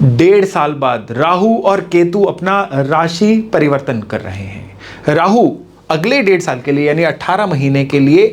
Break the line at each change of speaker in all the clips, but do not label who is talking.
1.5 साल बाद राहु और केतु अपना राशि परिवर्तन कर रहे हैं। राहु अगले 1.5 साल के लिए यानी 18 महीने के लिए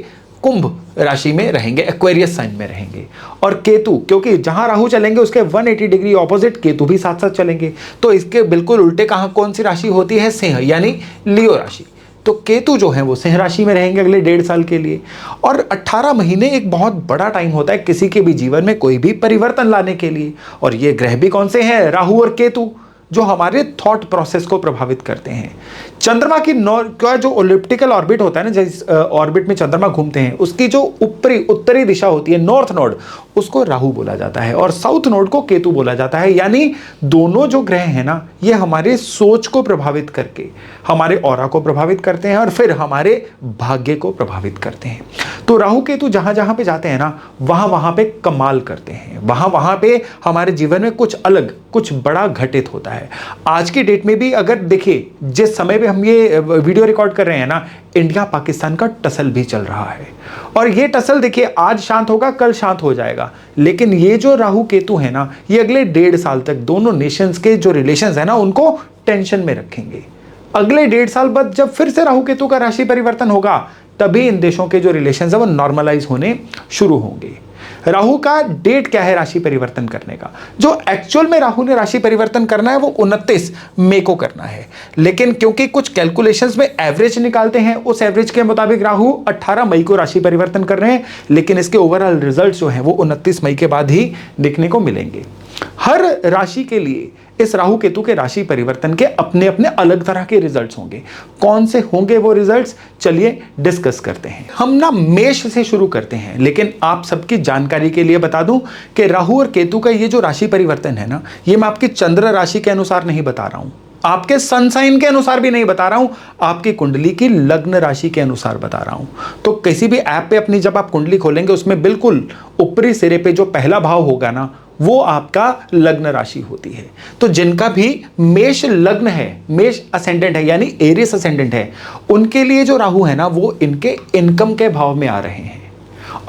कुंभ राशि में रहेंगे, एक्वेरियस साइन में रहेंगे। और केतु, क्योंकि जहां राहु चलेंगे उसके 180 डिग्री ऑपोजिट केतु भी साथ साथ चलेंगे, तो इसके बिल्कुल उल्टे कहां कौन सी राशि होती है? सिंह, यानी लियो राशि। तो केतु जो है वो सिंह राशि में रहेंगे अगले 1.5 साल के लिए। और 18 महीने एक बहुत बड़ा टाइम होता है किसी के भी जीवन में कोई भी परिवर्तन लाने के लिए। और ये ग्रह भी कौन से हैं? राहु और केतु, जो हमारे थॉट प्रोसेस को प्रभावित करते हैं। चंद्रमा की का जो एलिप्टिकल ऑर्बिट होता है ना, जिस ऑर्बिट में चंद्रमा घूमते हैं, उसकी जो उत्तरी दिशा होती है, नॉर्थ नोड, उसको राहु बोला जाता है और साउथ नोड को केतु बोला जाता है। यानी दोनों जो ग्रह हैं ना, ये हमारे सोच को प्रभावित करके हमारे ऑरा को प्रभावित करते हैं और फिर हमारे भाग्य को प्रभावित करते हैं। तो राहु केतु जहां जहां पे जाते हैं ना, वहां वहां पे कमाल करते हैं, वहां वहां पे हमारे जीवन में कुछ अलग, कुछ बड़ा घटित होता है। आज की डेट में भी अगर देखिए, जिस समय पे हम ये वीडियो रिकॉर्ड कर रहे हैं ना, इंडिया पाकिस्तान का टसल भी चल रहा है। और ये टसल देखिए आज शांत होगा, कल शांत हो जाएगा। लेकिन ये जो राहु केतु है ना, ये अगले 1.5 साल तक दोनों नेशंस के जो रिलेशंस है ना, उनको टेंशन में रखेंगे। अगले 1.5 साल बाद जब फिर से राहु केतु का राशि परिवर्तन होगा, तभी इन देशों के जो रिलेशंस है वो नॉर्मलाइज होने शुरू होंगे। राहु का डेट क्या है राशि परिवर्तन करने का? जो एक्चुअल में राहु ने राशि परिवर्तन करना है वो 29 मई को करना है। लेकिन क्योंकि कुछ कैलकुलेशंस में एवरेज निकालते हैं, उस एवरेज के मुताबिक राहु 18 मई को राशि परिवर्तन कर रहे हैं। लेकिन इसके ओवरऑल रिजल्ट जो है वो 29 मई के बाद ही देखने को मिलेंगे। हर राशि के लिए इस राहु केतु के राशि परिवर्तन के अपने अपने अलग तरह के रिजल्ट्स होंगे। कौन से होंगे वो रिजल्ट्स, चलिए डिस्कस करते हैं। हम ना मेष से शुरू करते हैं, लेकिन आप सबकी जानकारी के लिए बता दूं कि राहु और केतु का ये जो राशि परिवर्तन है ना, ये मैं आपकी चंद्र राशि के अनुसार नहीं बता रहा हूं, आपके सन साइन के अनुसार भी नहीं बता रहा हूं, आपकी कुंडली की लग्न राशि के अनुसार बता रहा हूं। तो किसी भी ऐप पे अपनी जब आप कुंडली खोलेंगे, उसमें बिल्कुल ऊपरी सिरे पे जो पहला भाव होगा ना, वो आपका लग्न राशि होती है। तो जिनका भी मेष लग्न है, मेष असेंडेंट है यानी एरियस असेंडेंट है, उनके लिए जो राहु है ना, वो इनके इनकम के भाव में आ रहे हैं।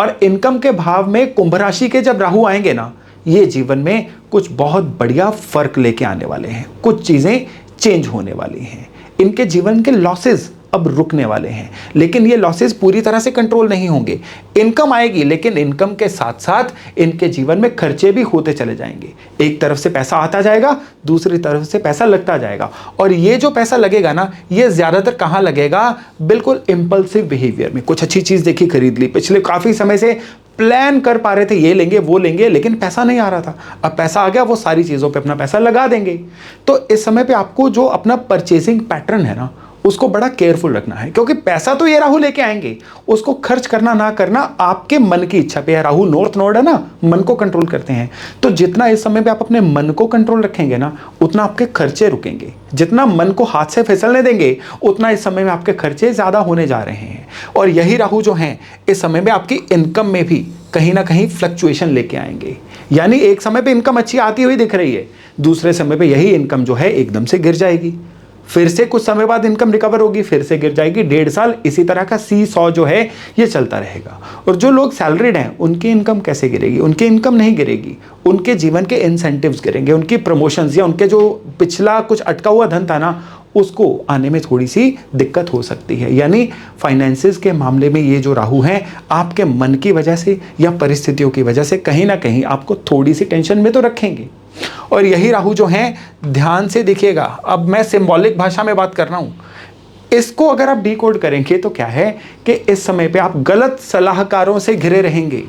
और इनकम के भाव में कुंभ राशि के जब राहु आएंगे ना, ये जीवन में कुछ बहुत बढ़िया फर्क लेके आने वाले हैं, कुछ चीजें चेंज होने वाली हैं। इनके जीवन के लॉसेस अब रुकने वाले हैं, लेकिन ये लॉसेस पूरी तरह से कंट्रोल नहीं होंगे। इनकम आएगी, लेकिन इनकम के साथ साथ इनके जीवन में खर्चे भी होते चले जाएंगे। एक तरफ से पैसा आता जाएगा, दूसरी तरफ से पैसा लगता जाएगा। और ये जो पैसा लगेगा ना, ये ज्यादातर कहां लगेगा? बिल्कुल इंपल्सिव बिहेवियर में। कुछ अच्छी चीज देखी, खरीद ली, पिछले काफी समय से प्लान कर पा रहे थे ये लेंगे वो लेंगे, लेकिन पैसा नहीं आ रहा था, अब पैसा आ गया, वो सारी चीजों पे अपना पैसा लगा देंगे। तो इस समय पे आपको जो अपना परचेसिंग पैटर्न है ना, उसको बड़ा केयरफुल रखना है, क्योंकि पैसा तो ये राहु लेके आएंगे, उसको खर्च करना ना करना आपके मन की इच्छा पे है। राहु नॉर्थ नोड है ना, मन को कंट्रोल करते हैं। तो जितना इस समय पे आप अपने मन को कंट्रोल रखेंगे ना, उतना आपके खर्चे रुकेंगे। जितना मन को हाथ से फिसलने देंगे, उतना इस समय में आपके खर्चे ज्यादा होने जा रहे हैं। और यही राहु जो हैं, इस समय में आपकी इनकम में भी कहीं ना कहीं फ्लक्चुएशन लेके आएंगे। यानी एक समय पे इनकम अच्छी आती हुई दिख रही है, दूसरे समय पे यही इनकम जो है एकदम से गिर जाएगी, फिर से कुछ समय बाद इनकम रिकवर होगी, फिर से गिर जाएगी। 1.5 साल इसी तरह का सी-सॉ जो है ये चलता रहेगा। और जो लोग सैलरीड हैं, उनकी इनकम कैसे गिरेगी? उनकी इनकम नहीं गिरेगी, उनके जीवन के इंसेंटिव्स गिरेंगे, उनकी प्रमोशंस या उनके जो पिछला कुछ अटका हुआ धन था ना, उसको आने में थोड़ी सी दिक्कत हो सकती है। यानी फाइनेंसेस के मामले में ये जो राहु हैं, आपके मन की वजह से या परिस्थितियों की वजह से कहीं ना कहीं आपको थोड़ी सी टेंशन में तो रखेंगे। और यही राहु जो हैं, ध्यान से देखिएगा, अब मैं सिंबॉलिक भाषा में बात कर रहा हूं, इसको अगर आप डिकोड करेंगे तो क्या है कि इस समय पे आप गलत सलाहकारों से घिरे रहेंगे।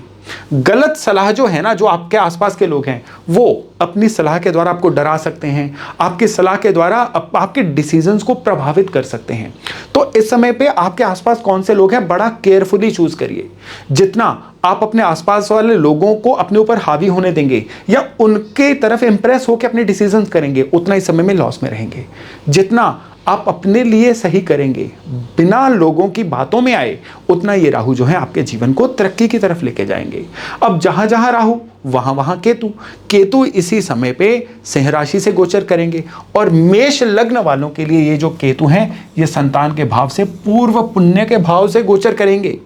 गलत सलाह जो है ना, जो आपके आसपास के लोग हैं, वो अपनी सलाह के द्वारा आपको डरा सकते हैं, आपकी सलाह के द्वारा आपके डिसीजंस को प्रभावित कर सकते हैं। तो इस समय पे आपके आसपास कौन से लोग हैं, बड़ा केयरफुली चूज करिए। जितना आप अपने आसपास वाले लोगों को अपने ऊपर हावी होने देंगे या उनके तरफ इंप्रेस होकर अपने डिसीजंस करेंगे, उतना इस समय में लॉस में रहेंगे। जितना आप अपने लिए सही करेंगे, बिना लोगों की बातों में आए, उतना ये राहु जो है आपके जीवन को तरक्की की तरफ लेके जाएंगे। अब जहां जहां राहु, वहां वहां केतु। केतु इसी समय पे सिंह राशि से गोचर करेंगे। और मेष लग्न वालों के लिए ये जो केतु हैं, ये संतान के भाव से, पूर्व पुण्य के भाव से गोचर करेंगे।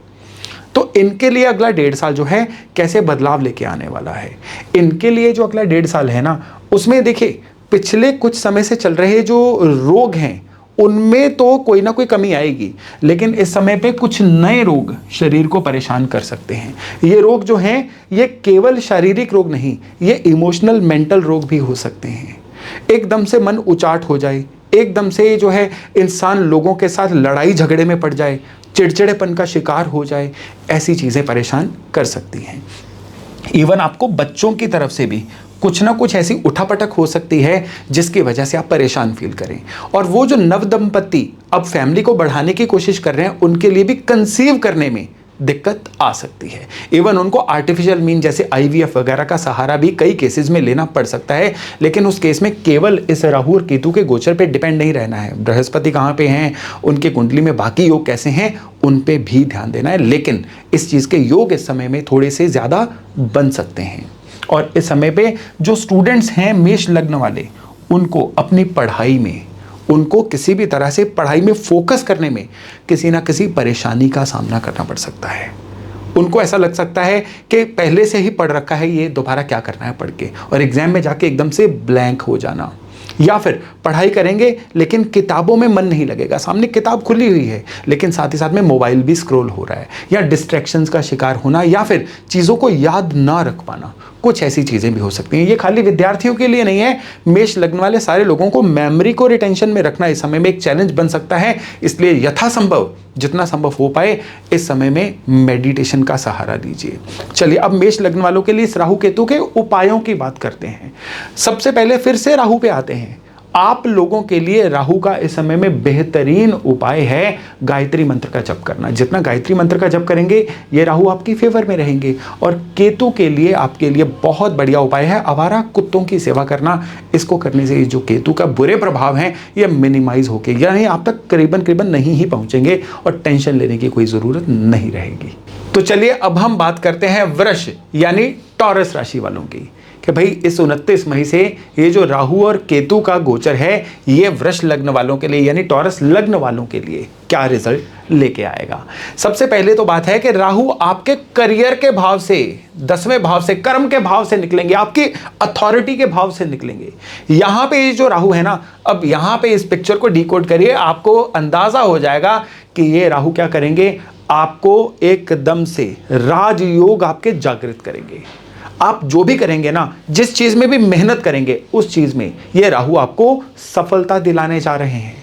तो इनके लिए अगला 1.5 साल जो है कैसे बदलाव लेके आने वाला है। इनके लिए जो अगला 1.5 साल है ना, उसमें देखिए पिछले कुछ समय से चल रहे जो रोग हैं उनमें तो कोई ना कोई कमी आएगी, लेकिन इस समय पे कुछ नए रोग शरीर को परेशान कर सकते हैं। ये रोग जो हैं ये केवल शारीरिक रोग नहीं, ये इमोशनल मेंटल रोग भी हो सकते हैं। एकदम से मन उचाट हो जाए, एकदम से जो है इंसान लोगों के साथ लड़ाई झगड़े में पड़ जाए, चिड़चिड़ेपन का शिकार हो जाए, ऐसी चीज़ें परेशान कर सकती हैं। इवन आपको बच्चों की तरफ से भी कुछ ना कुछ ऐसी उठापटक हो सकती है जिसकी वजह से आप परेशान फील करें। और वो जो नव दंपति अब फैमिली को बढ़ाने की कोशिश कर रहे हैं उनके लिए भी कंसीव करने में दिक्कत आ सकती है। इवन उनको आर्टिफिशियल मीन जैसे IVF वगैरह का सहारा भी कई केसेस में लेना पड़ सकता है, लेकिन उस केस में केवल इस राहु और केतु के गोचर पे डिपेंड नहीं रहना है। बृहस्पति कहाँ पे हैं, उनके कुंडली में बाकी योग कैसे हैं, उन पे भी ध्यान देना है। लेकिन इस चीज़ के योग इस समय में थोड़े से ज़्यादा बन सकते हैं। और इस समय पे जो स्टूडेंट्स हैं मेष लग्न वाले, उनको अपनी पढ़ाई में, उनको किसी भी तरह से पढ़ाई में फोकस करने में किसी ना किसी परेशानी का सामना करना पड़ सकता है। उनको ऐसा लग सकता है कि पहले से ही पढ़ रखा है, ये दोबारा क्या करना है पढ़ के, और एग्जाम में जाके एकदम से ब्लैंक हो जाना। या फिर पढ़ाई करेंगे लेकिन किताबों में मन नहीं लगेगा, सामने किताब खुली हुई है लेकिन साथ ही साथ में मोबाइल भी स्क्रॉल हो रहा है, या डिस्ट्रैक्शंस का शिकार होना, या फिर चीज़ों को याद ना रख पाना, कुछ ऐसी चीज़ें भी हो सकती हैं। ये खाली विद्यार्थियों के लिए नहीं है, मेष लग्न वाले सारे लोगों को मेमोरी को रिटेंशन में रखना इस समय में एक चैलेंज बन सकता है। इसलिए यथासंभव जितना संभव हो पाए इस समय में मेडिटेशन का सहारा लीजिए। चलिए अब मेष लग्न वालों के लिए इस राहु केतु के उपायों की बात करते हैं। सबसे पहले फिर से राहु पे आते हैं। आप लोगों के लिए राहु का इस समय में बेहतरीन उपाय है गायत्री मंत्र का जप करना। जितना गायत्री मंत्र का जप करेंगे ये राहु आपकी फेवर में रहेंगे। और केतु के लिए आपके लिए बहुत बढ़िया उपाय है आवारा कुत्तों की सेवा करना। इसको करने से जो केतु का बुरे प्रभाव हैं ये मिनिमाइज होके, यानी आप तक करीबन नहीं ही पहुंचेंगे और टेंशन लेने की कोई ज़रूरत नहीं रहेगी। तो चलिए अब हम बात करते हैं वृष यानी टॉरस राशि वालों की, कि भाई इस 29 मई से ये जो राहु और केतु का गोचर है ये वृष लग्न वालों के लिए यानी टॉरस लग्न वालों के लिए क्या रिजल्ट लेके आएगा। सबसे पहले तो बात है कि राहु आपके करियर के भाव से, 10वें भाव से, कर्म के भाव से निकलेंगे, आपकी अथॉरिटी के भाव से निकलेंगे। यहां पे ये जो राहु है ना, अब यहां पे इस पिक्चर को डिकोड करिए, आपको अंदाजा हो जाएगा कि ये राहु क्या करेंगे, आपको एकदम से राजयोग आपके जागृत करेंगे। आप जो भी करेंगे ना, जिस चीज में भी मेहनत करेंगे उस चीज में ये राहु आपको सफलता दिलाने जा रहे हैं।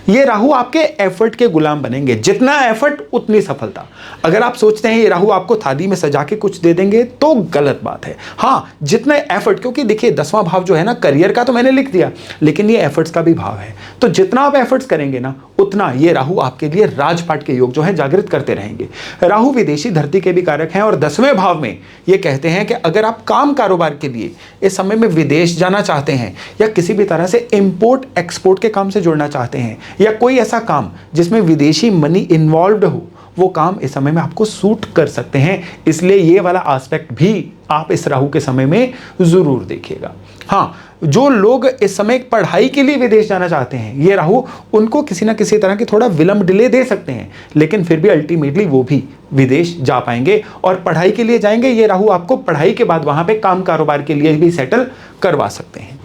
ये राहु आपके एफर्ट के गुलाम बनेंगे, जितना एफर्ट उतनी सफलता। अगर आप सोचते हैं ये राहु आपको थाली में सजा के कुछ दे देंगे तो गलत बात है। हाँ, जितना एफर्ट, क्योंकि देखिए 10वां भाव जो है ना करियर का तो मैंने लिख दिया, लेकिन ये एफर्ट्स का भी भाव है। तो जितना आप एफर्ट्स करेंगे ना उतना ये राहु आपके लिए राजपाट के योग जो है जागृत करते रहेंगे। राहु विदेशी धरती के भी कारक हैं और 10वें भाव में ये कहते हैं कि अगर आप काम कारोबार के लिए इस समय में विदेश जाना चाहते हैं या किसी भी तरह से इंपोर्ट एक्सपोर्ट के काम से जुड़ना चाहते हैं या कोई ऐसा काम जिसमें विदेशी मनी इन्वॉल्व्ड हो, वो काम इस समय में आपको सूट कर सकते हैं। इसलिए ये वाला एस्पेक्ट भी आप इस राहु के समय में जरूर देखिएगा। हाँ, जो लोग इस समय पढ़ाई के लिए विदेश जाना चाहते हैं ये राहु उनको किसी ना किसी तरह की थोड़ा विलंब डिले दे सकते हैं, लेकिन फिर भी अल्टीमेटली वो भी विदेश जा पाएंगे और पढ़ाई के लिए जाएंगे। ये राहु आपको पढ़ाई के बाद वहां पे काम कारोबार के लिए भी सेटल करवा सकते हैं।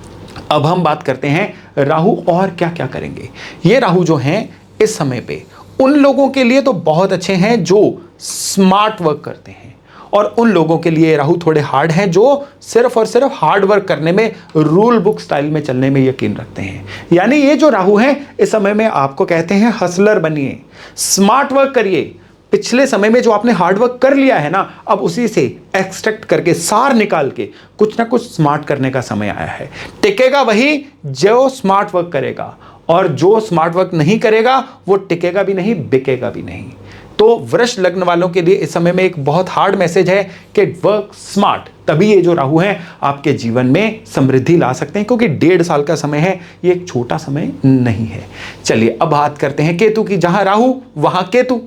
अब हम बात करते हैं राहु और क्या क्या करेंगे। ये राहु जो हैं इस समय पे उन लोगों के लिए तो बहुत अच्छे हैं जो स्मार्ट वर्क करते हैं, और उन लोगों के लिए राहु थोड़े हार्ड हैं जो सिर्फ और सिर्फ हार्ड वर्क करने में, रूल बुक स्टाइल में चलने में यकीन रखते हैं। यानी ये जो राहु हैं इस समय में आपको कहते हैं हसलर बनिए, स्मार्ट वर्क करिए। पिछले समय में जो आपने हार्ड वर्क कर लिया है ना, अब उसी से एक्सट्रैक्ट करके, सार निकाल के कुछ ना कुछ स्मार्ट करने का समय आया है। टिकेगा वही जो स्मार्ट वर्क करेगा, और जो स्मार्ट वर्क नहीं करेगा वो टिकेगा भी नहीं, बिकेगा भी नहीं। तो वृष लग्न वालों के लिए इस समय में एक बहुत हार्ड मैसेज है कि वर्क स्मार्ट, तभी ये जो राहु हैं आपके जीवन में समृद्धि ला सकते हैं, क्योंकि 1.5 साल का समय है, ये एक छोटा समय नहीं है। चलिए अब बात करते हैं केतु की। जहां राहु वहां केतु।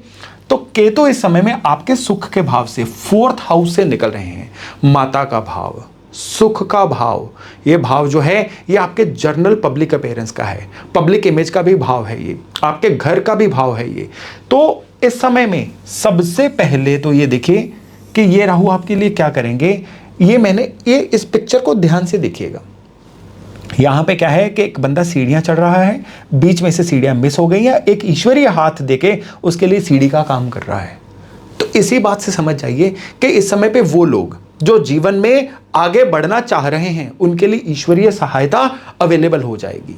तो केतु इस समय में आपके सुख के भाव से 4th हाउस से निकल रहे हैं। माता का भाव, सुख का भाव, ये भाव जो है ये आपके जर्नल पब्लिक अपीयरेंस का है, पब्लिक इमेज का भी भाव है, ये आपके घर का भी भाव है ये। तो इस समय में सबसे पहले तो ये देखिए कि ये राहु आपके लिए क्या करेंगे। ये इस पिक्चर को ध्यान से देखिएगा। यहां पे क्या है कि एक बंदा सीढ़ियां चढ़ रहा है, बीच में से सीढ़ियां मिस हो गई हैं, एक ईश्वरीय हाथ देके उसके लिए सीढ़ी का काम कर रहा है। तो इसी बात से समझ जाइए कि इस समय पे वो लोग जो जीवन में आगे बढ़ना चाह रहे हैं उनके लिए ईश्वरीय सहायता अवेलेबल हो जाएगी।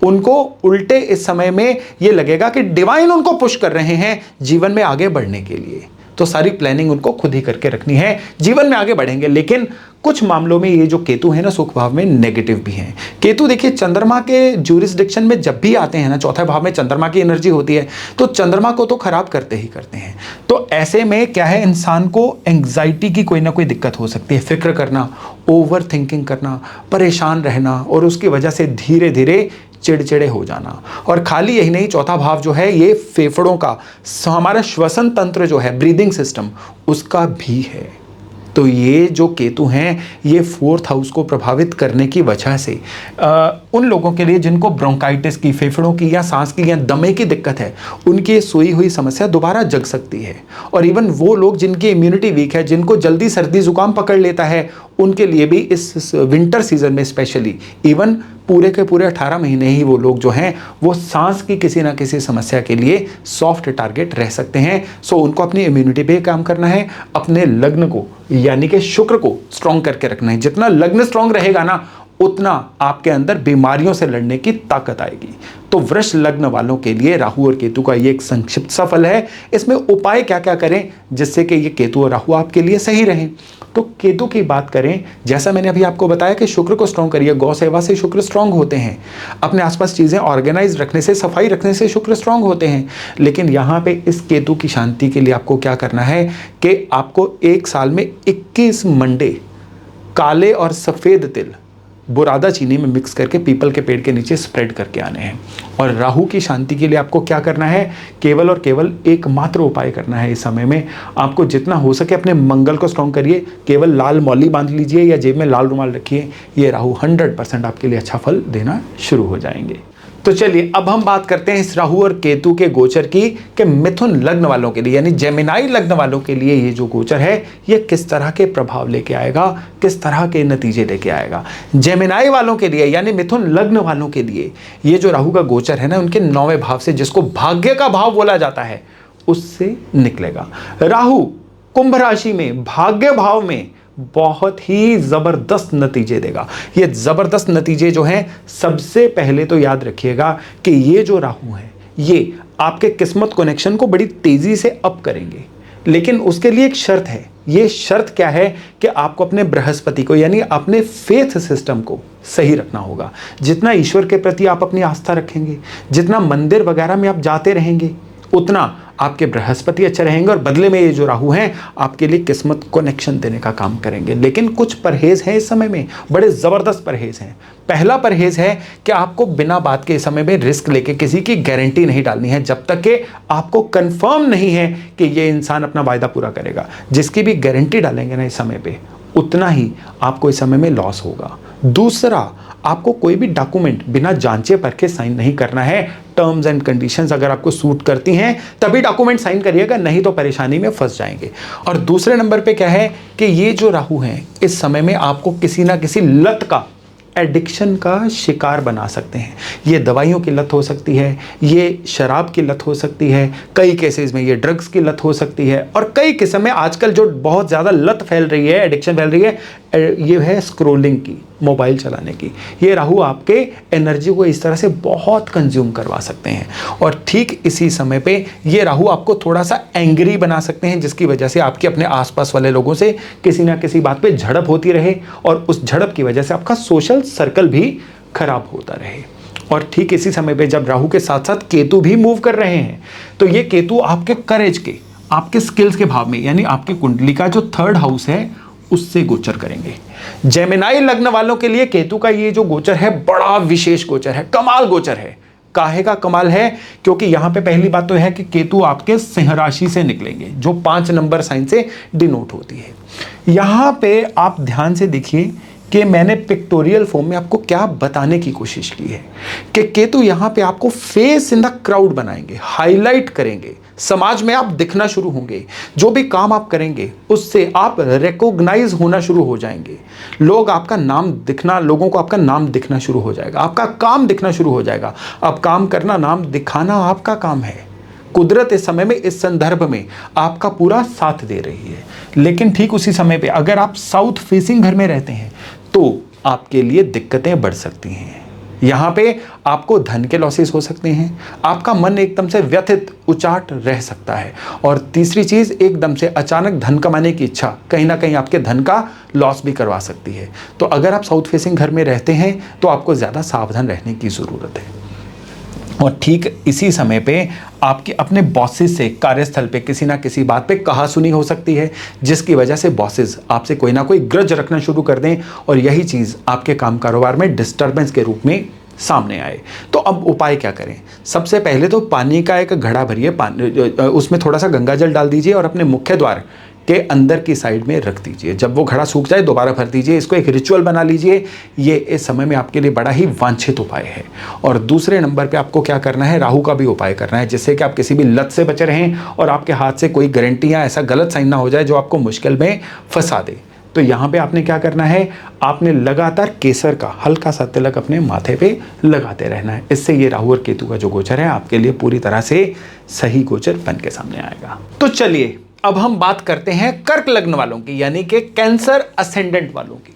उनको उल्टे इस समय में ये लगेगा कि डिवाइन उनको पुश कर रहे हैं जीवन में आगे बढ़ने के लिए। तो सारी प्लानिंग उनको खुद ही करके रखनी है, जीवन में आगे बढ़ेंगे। लेकिन कुछ मामलों में ये जो केतु है ना, सुख भाव में नेगेटिव भी हैं। केतु देखिए चंद्रमा के ज्यूरिसडिक्शन में जब भी आते हैं ना, चौथे भाव में चंद्रमा की एनर्जी होती है, तो चंद्रमा को तो खराब करते ही करते हैं। तो ऐसे में क्या है, इंसान को एंग्जाइटी की कोई ना कोई दिक्कत हो सकती है, फिक्र करना, ओवर थिंकिंग करना, परेशान रहना, और उसकी वजह से धीरे धीरे चिड़चिड़े हो जाना। और खाली यही नहीं, चौथा भाव जो है ये फेफड़ों का, हमारा श्वसन तंत्र जो है, ब्रीदिंग सिस्टम, उसका भी है। तो ये जो केतु हैं ये 4th हाउस को प्रभावित करने की वजह से उन लोगों के लिए जिनको ब्रोंकाइटिस की, फेफड़ों की या सांस की या दमे की दिक्कत है, उनकी ये सोई हुई समस्या दोबारा जग सकती है। और इवन वो लोग जिनकी इम्यूनिटी वीक है, जिनको जल्दी सर्दी जुकाम पकड़ लेता है, उनके लिए भी इस विंटर सीजन में स्पेशली, इवन पूरे के पूरे 18 महीने ही वो लोग जो हैं वो सांस की किसी ना किसी समस्या के लिए सॉफ्ट टारगेट रह सकते हैं। सो उनको अपनी इम्यूनिटी पे काम करना है, अपने लग्न को यानी कि शुक्र को स्ट्रॉन्ग करके रखना है। जितना लग्न स्ट्रॉन्ग रहेगा ना, उतना आपके अंदर बीमारियों से लड़ने की ताकत आएगी। तो वृष लग्न वालों के लिए राहु और केतु का ये एक संक्षिप्त सफल है। इसमें उपाय क्या क्या करें जिससे कि ये केतु और राहु आपके लिए सही रहें। तो केतु की बात करें, जैसा मैंने अभी आपको बताया कि शुक्र को स्ट्रॉन्ग करिए, गौ सेवा से शुक्र स्ट्रॉन्ग होते हैं, अपने आसपास चीज़ें ऑर्गेनाइज रखने से, सफाई रखने से शुक्र स्ट्रॉन्ग होते हैं। लेकिन यहाँ पे इस केतु की शांति के लिए आपको क्या करना है कि आपको एक साल में 21 मंडे काले और सफ़ेद तिल बुरादा चीनी में मिक्स करके पीपल के पेड़ के नीचे स्प्रेड करके आने हैं। और राहु की शांति के लिए आपको क्या करना है, केवल और केवल एकमात्र उपाय करना है। इस समय में आपको जितना हो सके अपने मंगल को स्ट्रॉन्ग करिए, केवल लाल मौली बांध लीजिए या जेब में लाल रुमाल रखिए, ये राहु 100% आपके लिए अच्छा फल देना शुरू हो जाएंगे। तो चलिए अब हम बात करते हैं इस राहु और केतु के गोचर की कि मिथुन लग्न वालों के लिए यानी जेमिनाई लग्न वालों के लिए ये जो गोचर है ये किस तरह के प्रभाव लेके आएगा, किस तरह के नतीजे लेके आएगा। जेमिनाई वालों के लिए यानी मिथुन लग्न वालों के लिए ये जो राहु का गोचर है ना, उनके 9वें भाव से, जिसको भाग्य का भाव बोला जाता है, उससे निकलेगा। राहु कुंभ राशि में भाग्य भाव में बहुत ही जबरदस्त नतीजे देगा। ये जबरदस्त नतीजे जो हैं, सबसे पहले तो याद रखिएगा कि ये जो राहु हैं ये आपके किस्मत कनेक्शन को बड़ी तेजी से अप करेंगे। लेकिन उसके लिए एक शर्त है। ये शर्त क्या है कि आपको अपने बृहस्पति को यानी अपने फेथ सिस्टम को सही रखना होगा। जितना ईश्वर के प्रति आप अपनी आस्था रखेंगे, जितना मंदिर वगैरह में आप जाते रहेंगे, उतना आपके बृहस्पति अच्छे रहेंगे और बदले में ये जो राहु हैं आपके लिए किस्मत कनेक्शन देने का काम करेंगे। लेकिन कुछ परहेज हैं इस समय में, बड़े ज़बरदस्त परहेज हैं। पहला परहेज है कि आपको बिना बात के इस समय में रिस्क लेके किसी की गारंटी नहीं डालनी है जब तक कि आपको कंफर्म नहीं है कि ये इंसान अपना वायदा पूरा करेगा। जिसकी भी गारंटी डालेंगे ना इस समय पे, उतना ही आपको इस समय में लॉस होगा। दूसरा, आपको कोई भी डॉक्यूमेंट बिना जांचे परखे साइन नहीं करना है। टर्म्स एंड कंडीशंस अगर आपको सूट करती हैं तभी डॉक्यूमेंट साइन करिएगा, नहीं तो परेशानी में फंस जाएंगे। और दूसरे नंबर पे क्या है कि ये जो राहु हैं इस समय में आपको किसी ना किसी लत का, एडिक्शन का शिकार बना सकते हैं। ये दवाइयों की लत हो सकती है, ये शराब की लत हो सकती है, कई केसेस में ये ड्रग्स की लत हो सकती है, और कई किस्म में आजकल जो बहुत ज़्यादा लत फैल रही है, एडिक्शन फैल रही है, ये है स्क्रोलिंग की, मोबाइल चलाने की। ये राहु आपके एनर्जी को इस तरह से बहुत कंज्यूम करवा सकते हैं। और ठीक इसी समय पे ये राहु आपको थोड़ा सा एंग्री बना सकते हैं, जिसकी वजह से आपके अपने आसपास वाले लोगों से किसी ना किसी बात पे झड़प होती रहे और उस झड़प की वजह से आपका सोशल सर्कल भी खराब होता रहे। और ठीक इसी समय पे जब राहु के साथ साथ केतु भी मूव कर रहे हैं, तो ये केतु आपके करेज के, आपके स्किल्स के भाव में यानी आपकी कुंडली का जो 3rd हाउस है उससे गोचर करेंगे। जेमिनाई लग्न वालों के लिए केतु का ये जो गोचर है बड़ा विशेष गोचर है, कमाल गोचर है। काहे का कमाल है? क्योंकि यहां पे पहली बात तो है कि केतु आपके सिंह राशि से निकलेंगे, जो 5 नंबर साइन से डिनोट होती है। यहां पे आप ध्यान से देखिए कि मैंने पिक्टोरियल फॉर्म में आपको क्या बताने की कोशिश की है कि केतु यहां पे आपको फेस इन द क्राउड बनाएंगे, हाईलाइट करेंगे, समाज में आप दिखना शुरू होंगे, जो भी काम आप करेंगे उससे आप रिकॉग्नाइज होना शुरू हो जाएंगे, लोग आपका नाम दिखना, लोगों को आपका नाम दिखना शुरू हो जाएगा, आपका काम दिखना शुरू हो जाएगा। अब काम करना, नाम दिखाना आपका काम है। कुदरत इस समय में, इस संदर्भ में आपका पूरा साथ दे रही है। लेकिन ठीक उसी समय पे अगर आप साउथ फेसिंग घर में रहते हैं तो आपके लिए दिक्कतें बढ़ सकती हैं। यहां पे आपको धन के लॉसेस हो सकते हैं, आपका मन एकदम से व्यथित, उचाट रह सकता है, और तीसरी चीज, एकदम से अचानक धन कमाने की इच्छा कहीं ना कहीं आपके धन का लॉस भी करवा सकती है। तो अगर आप साउथ फेसिंग घर में रहते हैं तो आपको ज्यादा सावधान रहने की जरूरत है। और ठीक इसी समय पे आपके अपने बॉसेस से कार्यस्थल पे किसी ना किसी बात पे कहासुनी हो सकती है, जिसकी वजह से बॉसेस आपसे कोई ना कोई ग्रज रखना शुरू कर दें और यही चीज़ आपके काम कारोबार में डिस्टर्बेंस के रूप में सामने आए। तो अब उपाय क्या करें? सबसे पहले तो पानी का एक घड़ा भरिए, उसमें थोड़ा सा गंगा जल डाल दीजिए और अपने मुख्य द्वार के अंदर की साइड में रख दीजिए। जब वो घड़ा सूख जाए दोबारा भर दीजिए। इसको एक रिचुअल बना लीजिए। ये इस समय में आपके लिए बड़ा ही वांछित उपाय है। और दूसरे नंबर पे आपको क्या करना है, राहु का भी उपाय करना है, जिससे कि आप किसी भी लत से बचे रहें और आपके हाथ से कोई गारंटी या ऐसा गलत साइन ना हो जाए जो आपको मुश्किल में फंसा दे। तो यहाँ पे आपने क्या करना है, आपने लगातार केसर का हल्का सा तिलक अपने माथे पे लगाते रहना है। इससे ये राहु और केतु का जो गोचर है आपके लिए पूरी तरह से सही गोचर बन के सामने आएगा। तो चलिए अब हम बात करते हैं कर्क लग्न वालों की, यानी कि कैंसर असेंडेंट वालों की।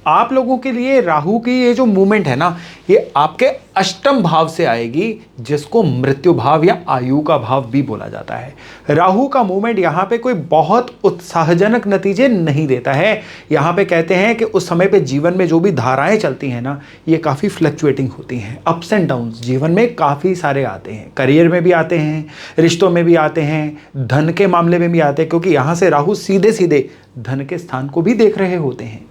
आप लोगों के लिए राहु की ये जो मूवमेंट है ना, ये आपके अष्टम भाव से आएगी, जिसको मृत्यु भाव या आयु का भाव भी बोला जाता है। राहु का मूवमेंट यहाँ पे कोई बहुत उत्साहजनक नतीजे नहीं देता है। यहाँ पे कहते हैं कि उस समय पे जीवन में जो भी धाराएं चलती हैं ना, ये काफ़ी फ्लक्चुएटिंग होती हैं। अप्स एंड डाउन्स जीवन में काफ़ी सारे आते हैं, करियर में भी आते हैं, रिश्तों में भी आते हैं, धन के मामले में भी आते हैं, क्योंकि यहाँ से राहु सीधे सीधे धन के स्थान को भी देख रहे होते हैं।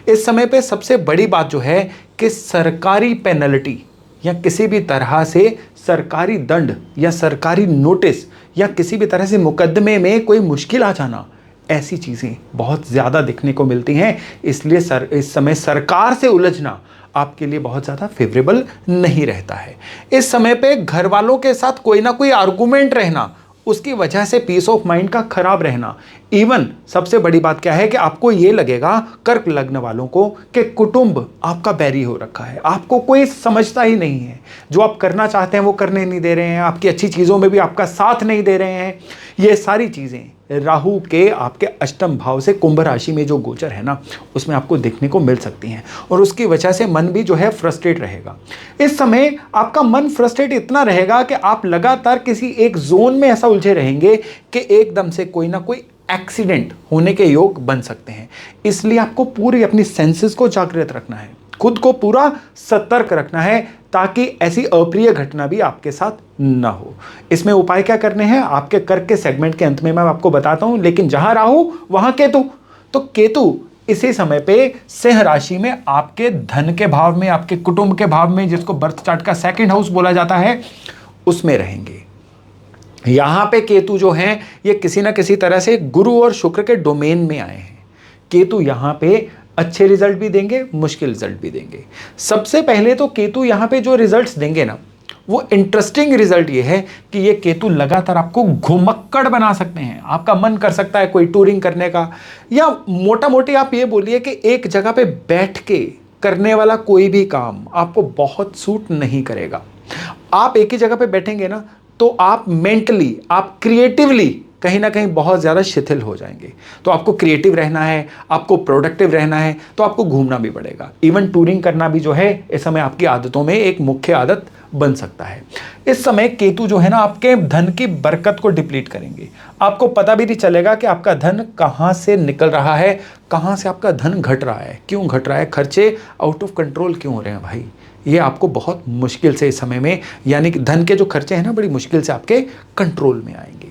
इस समय पे सबसे बड़ी बात जो है कि सरकारी पेनल्टी या किसी भी तरह से सरकारी दंड या सरकारी नोटिस या किसी भी तरह से मुकदमे में कोई मुश्किल आ जाना, ऐसी चीज़ें बहुत ज़्यादा दिखने को मिलती हैं। इसलिए इस समय सरकार से उलझना आपके लिए बहुत ज़्यादा फेवरेबल नहीं रहता है। इस समय पे घर वालों के साथ कोई ना कोई आर्गुमेंट रहना, उसकी वजह से पीस ऑफ माइंड का खराब रहना। इवन सबसे बड़ी बात क्या है कि आपको ये लगेगा कर्क लग्न वालों को कि कुटुंब आपका बैरी हो रखा है, आपको कोई समझता ही नहीं है, जो आप करना चाहते हैं वो करने नहीं दे रहे हैं, आपकी अच्छी चीज़ों में भी आपका साथ नहीं दे रहे हैं। ये सारी चीज़ें राहु के आपके अष्टम भाव से कुंभ राशि में जो गोचर है ना, उसमें आपको देखने को मिल सकती हैं, और उसकी वजह से मन भी जो है फ्रस्ट्रेट रहेगा। इस समय आपका मन फ्रस्ट्रेट इतना रहेगा कि आप लगातार किसी एक जोन में ऐसा उलझे रहेंगे कि एकदम से कोई ना कोई एक्सीडेंट होने के योग बन सकते हैं। इसलिए आपको पूरी अपनी सेंसेस को जागृत रखना है, खुद को पूरा सतर्क रखना है, ताकि ऐसी अप्रिय घटना भी आपके साथ ना हो। इसमें उपाय क्या करने हैं आपके कर्क के सेगमेंट के अंत में मैं आपको बताता हूं, लेकिन जहां राहु वहां केतु। तो केतु इसी समय पे सिंह राशि में आपके धन के भाव में, आपके कुटुंब के भाव में, जिसको बर्थ चार्ट का सेकंड हाउस बोला जाता है, उसमें रहेंगे। यहां पे केतु जो हैं ये किसी ना किसी तरह से गुरु और शुक्र के डोमेन में आए हैं। केतु यहां पे अच्छे रिजल्ट भी देंगे, मुश्किल रिजल्ट भी देंगे। सबसे पहले तो केतु यहां पे जो रिजल्ट्स देंगे ना, वो इंटरेस्टिंग रिजल्ट ये है कि ये केतु लगातार आपको घुमक्कड़ बना सकते हैं। आपका मन कर सकता है कोई टूरिंग करने का, या मोटा मोटी आप ये बोलिए कि एक जगह पे बैठ के करने वाला कोई भी काम आपको बहुत सूट नहीं करेगा। आप एक ही जगह पे बैठेंगे ना, तो आप मेंटली, आप क्रिएटिवली कहीं ना कहीं बहुत ज़्यादा शिथिल हो जाएंगे। तो आपको क्रिएटिव रहना है, आपको प्रोडक्टिव रहना है, तो आपको घूमना भी पड़ेगा। इवन टूरिंग करना भी जो है इस समय आपकी आदतों में एक मुख्य आदत बन सकता है। इस समय केतु जो है ना आपके धन की बरकत को डिप्लीट करेंगे। आपको पता भी नहीं चलेगा कि आपका धन कहाँ से निकल रहा है, कहाँ से आपका धन घट रहा है, क्यों घट रहा है, खर्चे आउट ऑफ कंट्रोल क्यों हो रहे हैं भाई। ये आपको बहुत मुश्किल से इस समय में, यानी कि धन के जो खर्चे हैं ना, बड़ी मुश्किल से आपके कंट्रोल में आएंगे।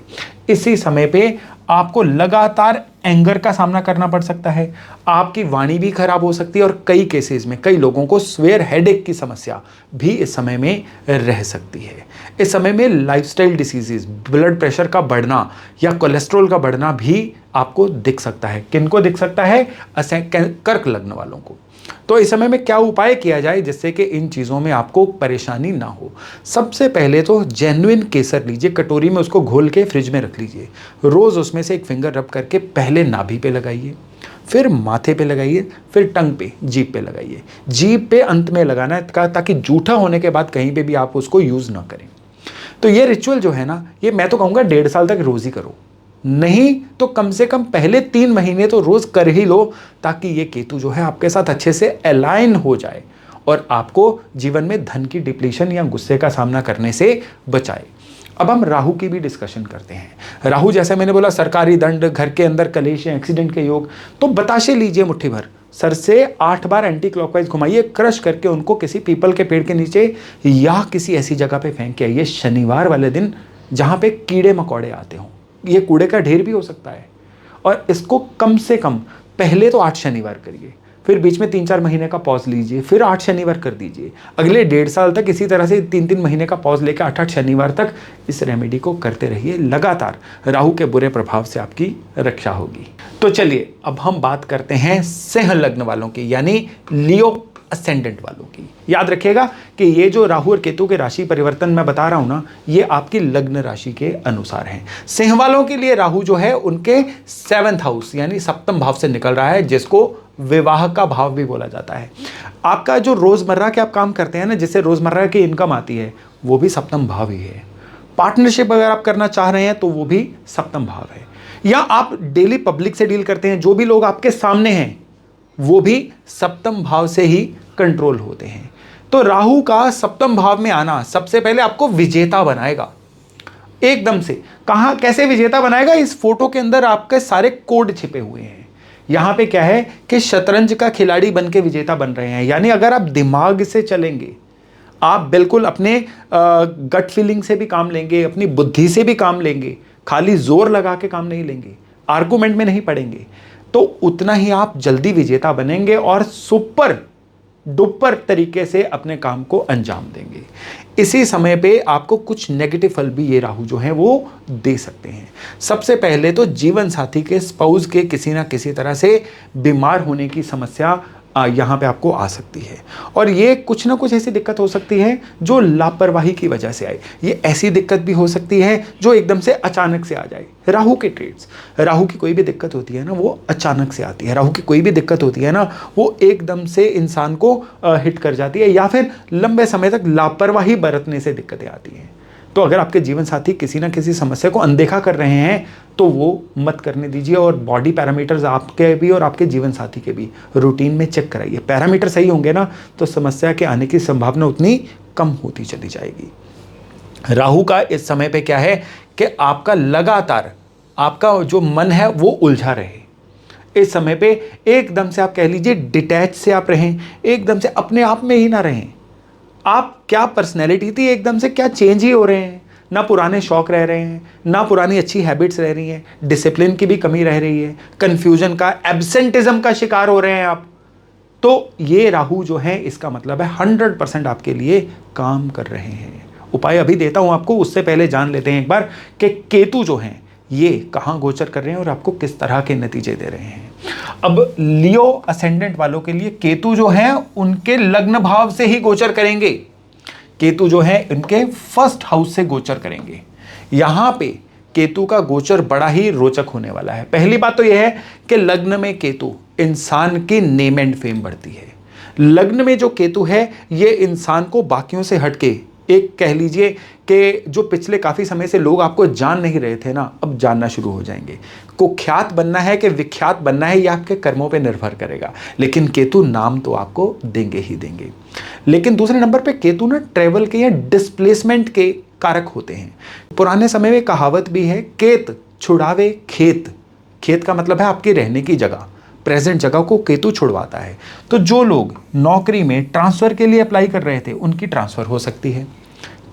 इसी समय पे आपको लगातार एंगर का सामना करना पड़ सकता है, आपकी वाणी भी खराब हो सकती है, और कई केसेस में कई लोगों को स्वेयर हेडेक की समस्या भी इस समय में रह सकती है। इस समय में लाइफस्टाइल डिसीजेज, ब्लड प्रेशर का बढ़ना या कोलेस्ट्रॉल का बढ़ना भी आपको दिख सकता है। किनको दिख सकता है? कर्क लग्न वालों को। तो इस समय में क्या उपाय किया जाए जिससे कि इन चीज़ों में आपको परेशानी ना हो? सबसे पहले तो जेन्युइन केसर लीजिए, कटोरी में उसको घोल के फ्रिज में रख लीजिए। रोज़ उसमें से एक फिंगर रब करके पहले नाभि पे लगाइए, फिर माथे पे लगाइए, फिर टंग पे, जीभ पे लगाइए। जीभ पे अंत में लगाना है ताकि जूठा होने के बाद कहीं पे भी आप उसको यूज़ ना करें। तो ये रिचुअल जो है ना, ये मैं तो कहूँगा 1.5 साल तक रोज़ ही करो, नहीं तो कम से कम पहले 3 महीने तो रोज़ कर ही लो, ताकि ये केतु जो है आपके साथ अच्छे से अलाइन हो जाए और आपको जीवन में धन की डिप्लीशन या गुस्से का सामना करने से बचाए। अब हम राहु की भी डिस्कशन करते हैं। राहु, जैसे मैंने बोला, सरकारी दंड, घर के अंदर कलेश या एक्सीडेंट के योग। तो बताशे लीजिए मुट्ठी भर, सर से 8 बार एंटी क्लॉकवाइज घुमाइए, क्रश करके उनको किसी पीपल के पेड़ के नीचे या किसी ऐसी जगह पे फेंक के आइए शनिवार वाले दिन जहाँ पे कीड़े मकोड़े आते हों। ये कूड़े का ढेर भी हो सकता है। और इसको कम से कम पहले तो 8 शनिवार करिए, फिर बीच में 3-4 महीने का पॉज लीजिए, फिर 8 शनिवार कर दीजिए। अगले 1.5 साल तक इसी तरह से 3-3 महीने का पॉज लेकर 8-8 शनिवार तक इस रेमेडी को करते रहिए। लगातार राहु के बुरे प्रभाव से आपकी रक्षा होगी। तो चलिए अब हम बात करते हैं सिंह लग्न वालों की, यानी लियो असेंडेंट वालों की। याद रखिएगा कि ये जो राहु और केतु के राशि परिवर्तन मैं बता रहा हूं ना, ये आपकी लग्न राशि के अनुसार है। सिंह वालों के लिए राहु जो है उनके 7th हाउस यानी सप्तम भाव से निकल रहा है, जिसको विवाह का भाव भी बोला जाता है। आपका जो रोजमर्रा के आप काम करते हैं ना, जिससे रोजमर्रा की इनकम आती है, वो भी सप्तम भाव ही है। पार्टनरशिप अगर आप करना चाह रहे हैं तो वो भी सप्तम भाव है। या आप डेली पब्लिक से डील करते हैं, जो भी लोग आपके सामने हैं वो भी सप्तम भाव से ही कंट्रोल होते हैं। तो राहु का सप्तम भाव में आना सबसे पहले आपको विजेता बनाएगा एकदम से। कहां, कैसे विजेता बनाएगा? इस फोटो के अंदर आपके सारे कोड छिपे हुए हैं। यहां पे क्या है कि शतरंज का खिलाड़ी बन के विजेता बन रहे हैं। यानी अगर आप दिमाग से चलेंगे, आप बिल्कुल अपने गट फीलिंग से भी काम लेंगे, अपनी बुद्धि से भी काम लेंगे, खाली जोर लगा के काम नहीं लेंगे, आर्गुमेंट में नहीं पड़ेंगे, तो उतना ही आप जल्दी विजेता बनेंगे और सुपर डुपर तरीके से अपने काम को अंजाम देंगे। इसी समय पे आपको कुछ नेगेटिव फल भी ये राहु जो है वो दे सकते हैं। सबसे पहले तो जीवन साथी के, स्पाउस के किसी ना किसी तरह से बीमार होने की समस्या यहाँ पे आपको आ सकती है। और ये कुछ ना कुछ ऐसी दिक्कत हो सकती है जो लापरवाही की वजह से आए। ये ऐसी दिक्कत भी हो सकती है जो एकदम से अचानक से आ जाए। राहु के ट्रेड्स, राहु की कोई भी दिक्कत होती है ना, वो अचानक से आती है। राहु की कोई भी दिक्कत होती है ना, वो एकदम से इंसान को हिट कर जाती है, या फिर लंबे समय तक लापरवाही बरतने से दिक्कतें आती हैं। तो अगर आपके जीवन साथी किसी ना किसी समस्या को अनदेखा कर रहे हैं तो वो मत करने दीजिए। और बॉडी पैरामीटर्स आपके भी और आपके जीवन साथी के भी रूटीन में चेक कराइए। पैरामीटर सही होंगे ना तो समस्या के आने की संभावना उतनी कम होती चली जाएगी। राहु का इस समय पे क्या है कि आपका लगातार आपका जो मन है वो उलझा रहे। इस समय पे एकदम से आप कह लीजिए डिटैच से आप रहें, एकदम से अपने आप में ही ना रहें। आप क्या पर्सनैलिटी थी, एकदम से क्या चेंज ही हो रहे हैं। ना पुराने शौक रह रहे हैं, ना पुरानी अच्छी हैबिट्स रह रही हैं, डिसिप्लिन की भी कमी रह रही है, कन्फ्यूजन का, एब्सेंटिज्म का शिकार हो रहे हैं आप। तो ये राहु जो है, इसका मतलब है 100% आपके लिए काम कर रहे हैं। उपाय अभी देता हूं आपको, उससे पहले जान लेते हैं एक बार कि केतु जो हैं ये कहाँ गोचर कर रहे हैं और आपको किस तरह के नतीजे दे रहे हैं। अब लियो असेंडेंट वालों के लिए केतु जो है उनके लग्न भाव से ही गोचर करेंगे। केतु जो है उनके 1st हाउस से गोचर करेंगे। यहां पे केतु का गोचर बड़ा ही रोचक होने वाला है। पहली बात तो यह है कि लग्न में केतु इंसान की नेम एंड फेम बढ़ती है। लग्न में जो केतु है ये इंसान को बाकियों से हटके, एक कह लीजिए कि जो पिछले काफ़ी समय से लोग आपको जान नहीं रहे थे ना, अब जानना शुरू हो जाएंगे। कुख्यात बनना है कि विख्यात बनना है, यह आपके कर्मों पे निर्भर करेगा, लेकिन केतु नाम तो आपको देंगे ही देंगे। लेकिन दूसरे नंबर पे केतु ना ट्रेवल के या डिस्प्लेसमेंट के कारक होते हैं। पुराने समय में कहावत भी है, केत छुड़ावे खेत। खेत का मतलब है आपकी रहने की जगह, प्रेजेंट जगह को केतु छुड़वाता है। तो जो लोग नौकरी में ट्रांसफ़र के लिए अप्लाई कर रहे थे उनकी ट्रांसफ़र हो सकती है।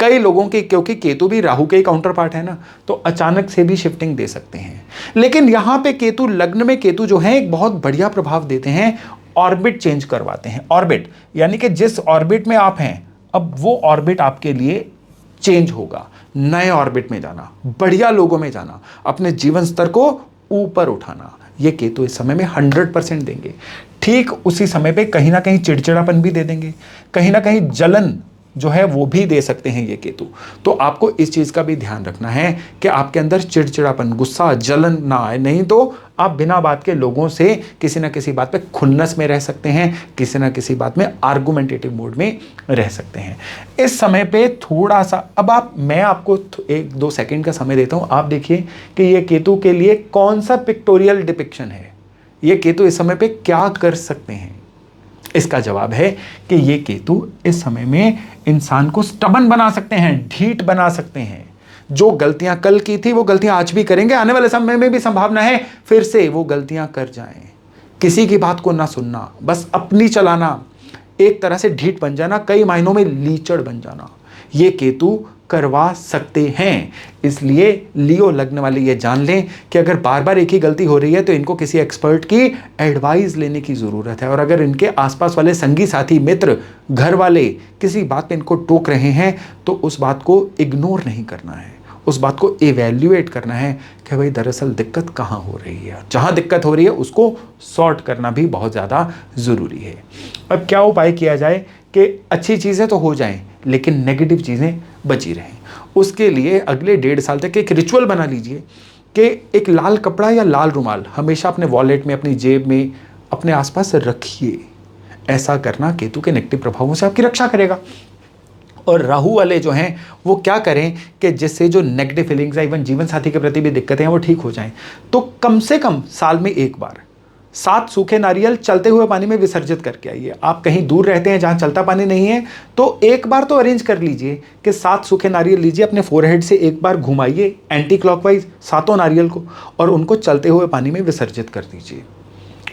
कई लोगों की, क्योंकि केतु भी राहु के काउंटर पार्ट है ना, तो अचानक से भी शिफ्टिंग दे सकते हैं। लेकिन यहाँ पे केतु, लग्न में केतु जो है एक बहुत बढ़िया प्रभाव देते हैं, ऑर्बिट चेंज करवाते हैं। ऑर्बिट यानी कि जिस ऑर्बिट में आप हैं अब वो ऑर्बिट आपके लिए चेंज होगा। नए ऑर्बिट में जाना, बढ़िया लोगों में जाना, अपने जीवन स्तर को ऊपर उठाना, ये केतु इस समय में 100% देंगे। ठीक उसी समय पे कहीं ना कहीं चिड़चिड़ापन भी दे देंगे, कहीं ना कहीं जलन जो है वो भी दे सकते हैं ये केतु। तो आपको इस चीज़ का भी ध्यान रखना है कि आपके अंदर चिड़चिड़ापन, गुस्सा, जलन ना आए, नहीं तो आप बिना बात के लोगों से किसी ना किसी बात पे खुन्नस में रह सकते हैं, किसी ना किसी बात में आर्गुमेंटेटिव मोड में रह सकते हैं। इस समय पे थोड़ा सा अब मैं आपको 1-2 सेकेंड का समय देता हूँ। आप देखिए कि ये केतु के लिए कौन सा पिक्टोरियल डिपिक्शन है, ये केतु इस समय पे क्या कर सकते हैं। इसका जवाब है कि ये केतु इस समय में इंसान को स्टबन बना सकते हैं, ढीठ बना सकते हैं। जो गलतियां कल की थी वो गलतियां आज भी करेंगे, आने वाले समय में भी संभावना है फिर से वो गलतियां कर जाएं। किसी की बात को ना सुनना, बस अपनी चलाना, एक तरह से ढीठ बन जाना, कई मायनों में लीचड़ बन जाना, ये केतु करवा सकते हैं। इसलिए लियो लग्न वाले ये जान लें कि अगर बार बार एक ही गलती हो रही है तो इनको किसी एक्सपर्ट की एडवाइस लेने की ज़रूरत है। और अगर इनके आसपास वाले संगी साथी, मित्र, घर वाले किसी बात पे इनको टोक रहे हैं तो उस बात को इग्नोर नहीं करना है, उस बात को इवैल्यूएट करना है कि भाई दरअसल दिक्कत कहाँ हो रही है। जहाँ दिक्कत हो रही है उसको सॉर्ट करना भी बहुत ज़्यादा ज़रूरी है। अब क्या उपाय किया जाए कि अच्छी चीज़ें तो हो जाएं लेकिन नेगेटिव चीज़ें बची रहें। उसके लिए अगले 1.5 साल तक एक रिचुअल बना लीजिए कि एक लाल कपड़ा या लाल रुमाल हमेशा अपने वॉलेट में, अपनी जेब में, अपने आसपास रखिए। ऐसा करना केतु के नेगेटिव प्रभावों से आपकी रक्षा करेगा। और राहु वाले जो हैं वो क्या करें कि जिससे जो नेगेटिव फीलिंग्स है, इवन जीवन साथी के प्रति भी दिक्कतें हैं, वो ठीक हो जाएं। तो कम से कम साल में एक बार 7 सूखे नारियल चलते हुए पानी में विसर्जित करके आइए। आप कहीं दूर रहते हैं जहां चलता पानी नहीं है तो एक बार तो अरेंज कर लीजिए कि 7 सूखे नारियल लीजिए, अपने फोरहेड से एक बार घुमाइए एंटी क्लॉकवाइज 7 नारियल को, और उनको चलते हुए पानी में विसर्जित कर दीजिए।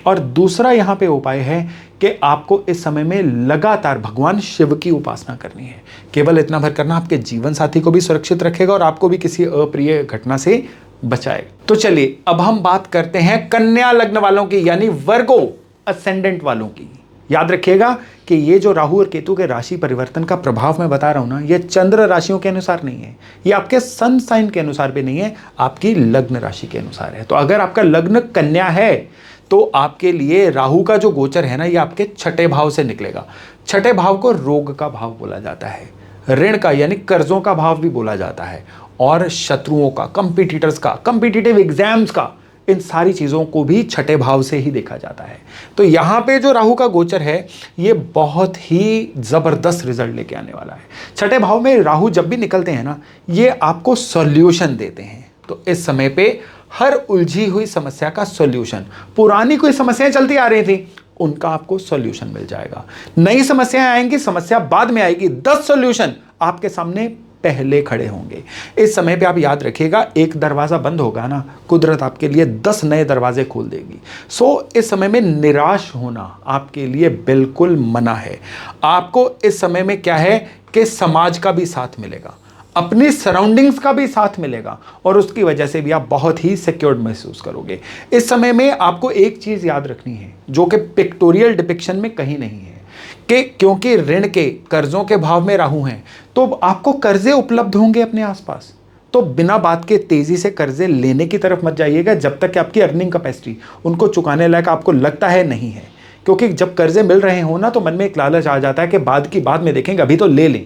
और दूसरा यहाँ पे उपाय है कि आपको इस समय में लगातार भगवान शिव की उपासना करनी है। केवल इतना भर करना आपके जीवन साथी को भी सुरक्षित रखेगा और आपको भी किसी अप्रिय घटना से बचाएगा। तो चलिए अब हम बात करते हैं कन्या लग्न वालों की, यानी वर्गो असेंडेंट वालों की। याद रखिएगा कि ये जो राहु और केतु के राशि परिवर्तन का प्रभाव मैं बता रहा हूं ना, ये चंद्र राशियों के अनुसार नहीं है, ये आपके सन साइन के अनुसार भी नहीं है, आपकी लग्न राशि के अनुसार है। तो अगर आपका लग्न कन्या है तो आपके लिए राहु का जो गोचर है ना, ये आपके 6ठे भाव से निकलेगा। 6ठे भाव को रोग का भाव बोला जाता है, ऋण का यानी कर्जों का भाव भी बोला जाता है, और शत्रुओं का, कंपिटिटर्स का, कंपिटिटिव एग्जाम्स का, इन सारी चीज़ों को भी 6ठे भाव से ही देखा जाता है। तो यहाँ पे जो राहु का गोचर है ये बहुत ही ज़बरदस्त रिजल्ट लेके आने वाला है। 6ठे भाव में राहु जब भी निकलते हैं ना, ये आपको सॉल्यूशन देते हैं। तो इस समय पे हर उलझी हुई समस्या का सॉल्यूशन, पुरानी कोई समस्याएं चलती आ रही थी उनका आपको सॉल्यूशन मिल जाएगा, नई समस्याएं आएंगी, समस्या बाद में आएगी, 10 सॉल्यूशन आपके सामने पहले खड़े होंगे। इस समय पे आप याद रखिएगा, एक दरवाजा बंद होगा ना, कुदरत आपके लिए 10 नए दरवाजे खोल देगी। सो इस समय में निराश होना आपके लिए बिल्कुल मना है। आपको इस समय में क्या है कि समाज का भी साथ मिलेगा, अपनी सराउंडिंग्स का भी साथ मिलेगा, और उसकी वजह से भी आप बहुत ही सिक्योर्ड महसूस करोगे। इस समय में आपको एक चीज याद रखनी है जो कि पिक्टोरियल डिपिक्शन में कहीं नहीं है, कि क्योंकि ऋण के, कर्जों के भाव में राहु हैं तो आपको कर्जे उपलब्ध होंगे अपने आसपास। तो बिना बात के तेजी से कर्जे लेने की तरफ मत जाइएगा जब तक कि आपकी अर्निंग कैपेसिटी उनको चुकाने लायक आपको लगता है नहीं है। क्योंकि जब कर्जे मिल रहे हो ना तो मन में एक लालच आ जाता है कि बाद की बाद में देखेंगे, अभी तो ले लें।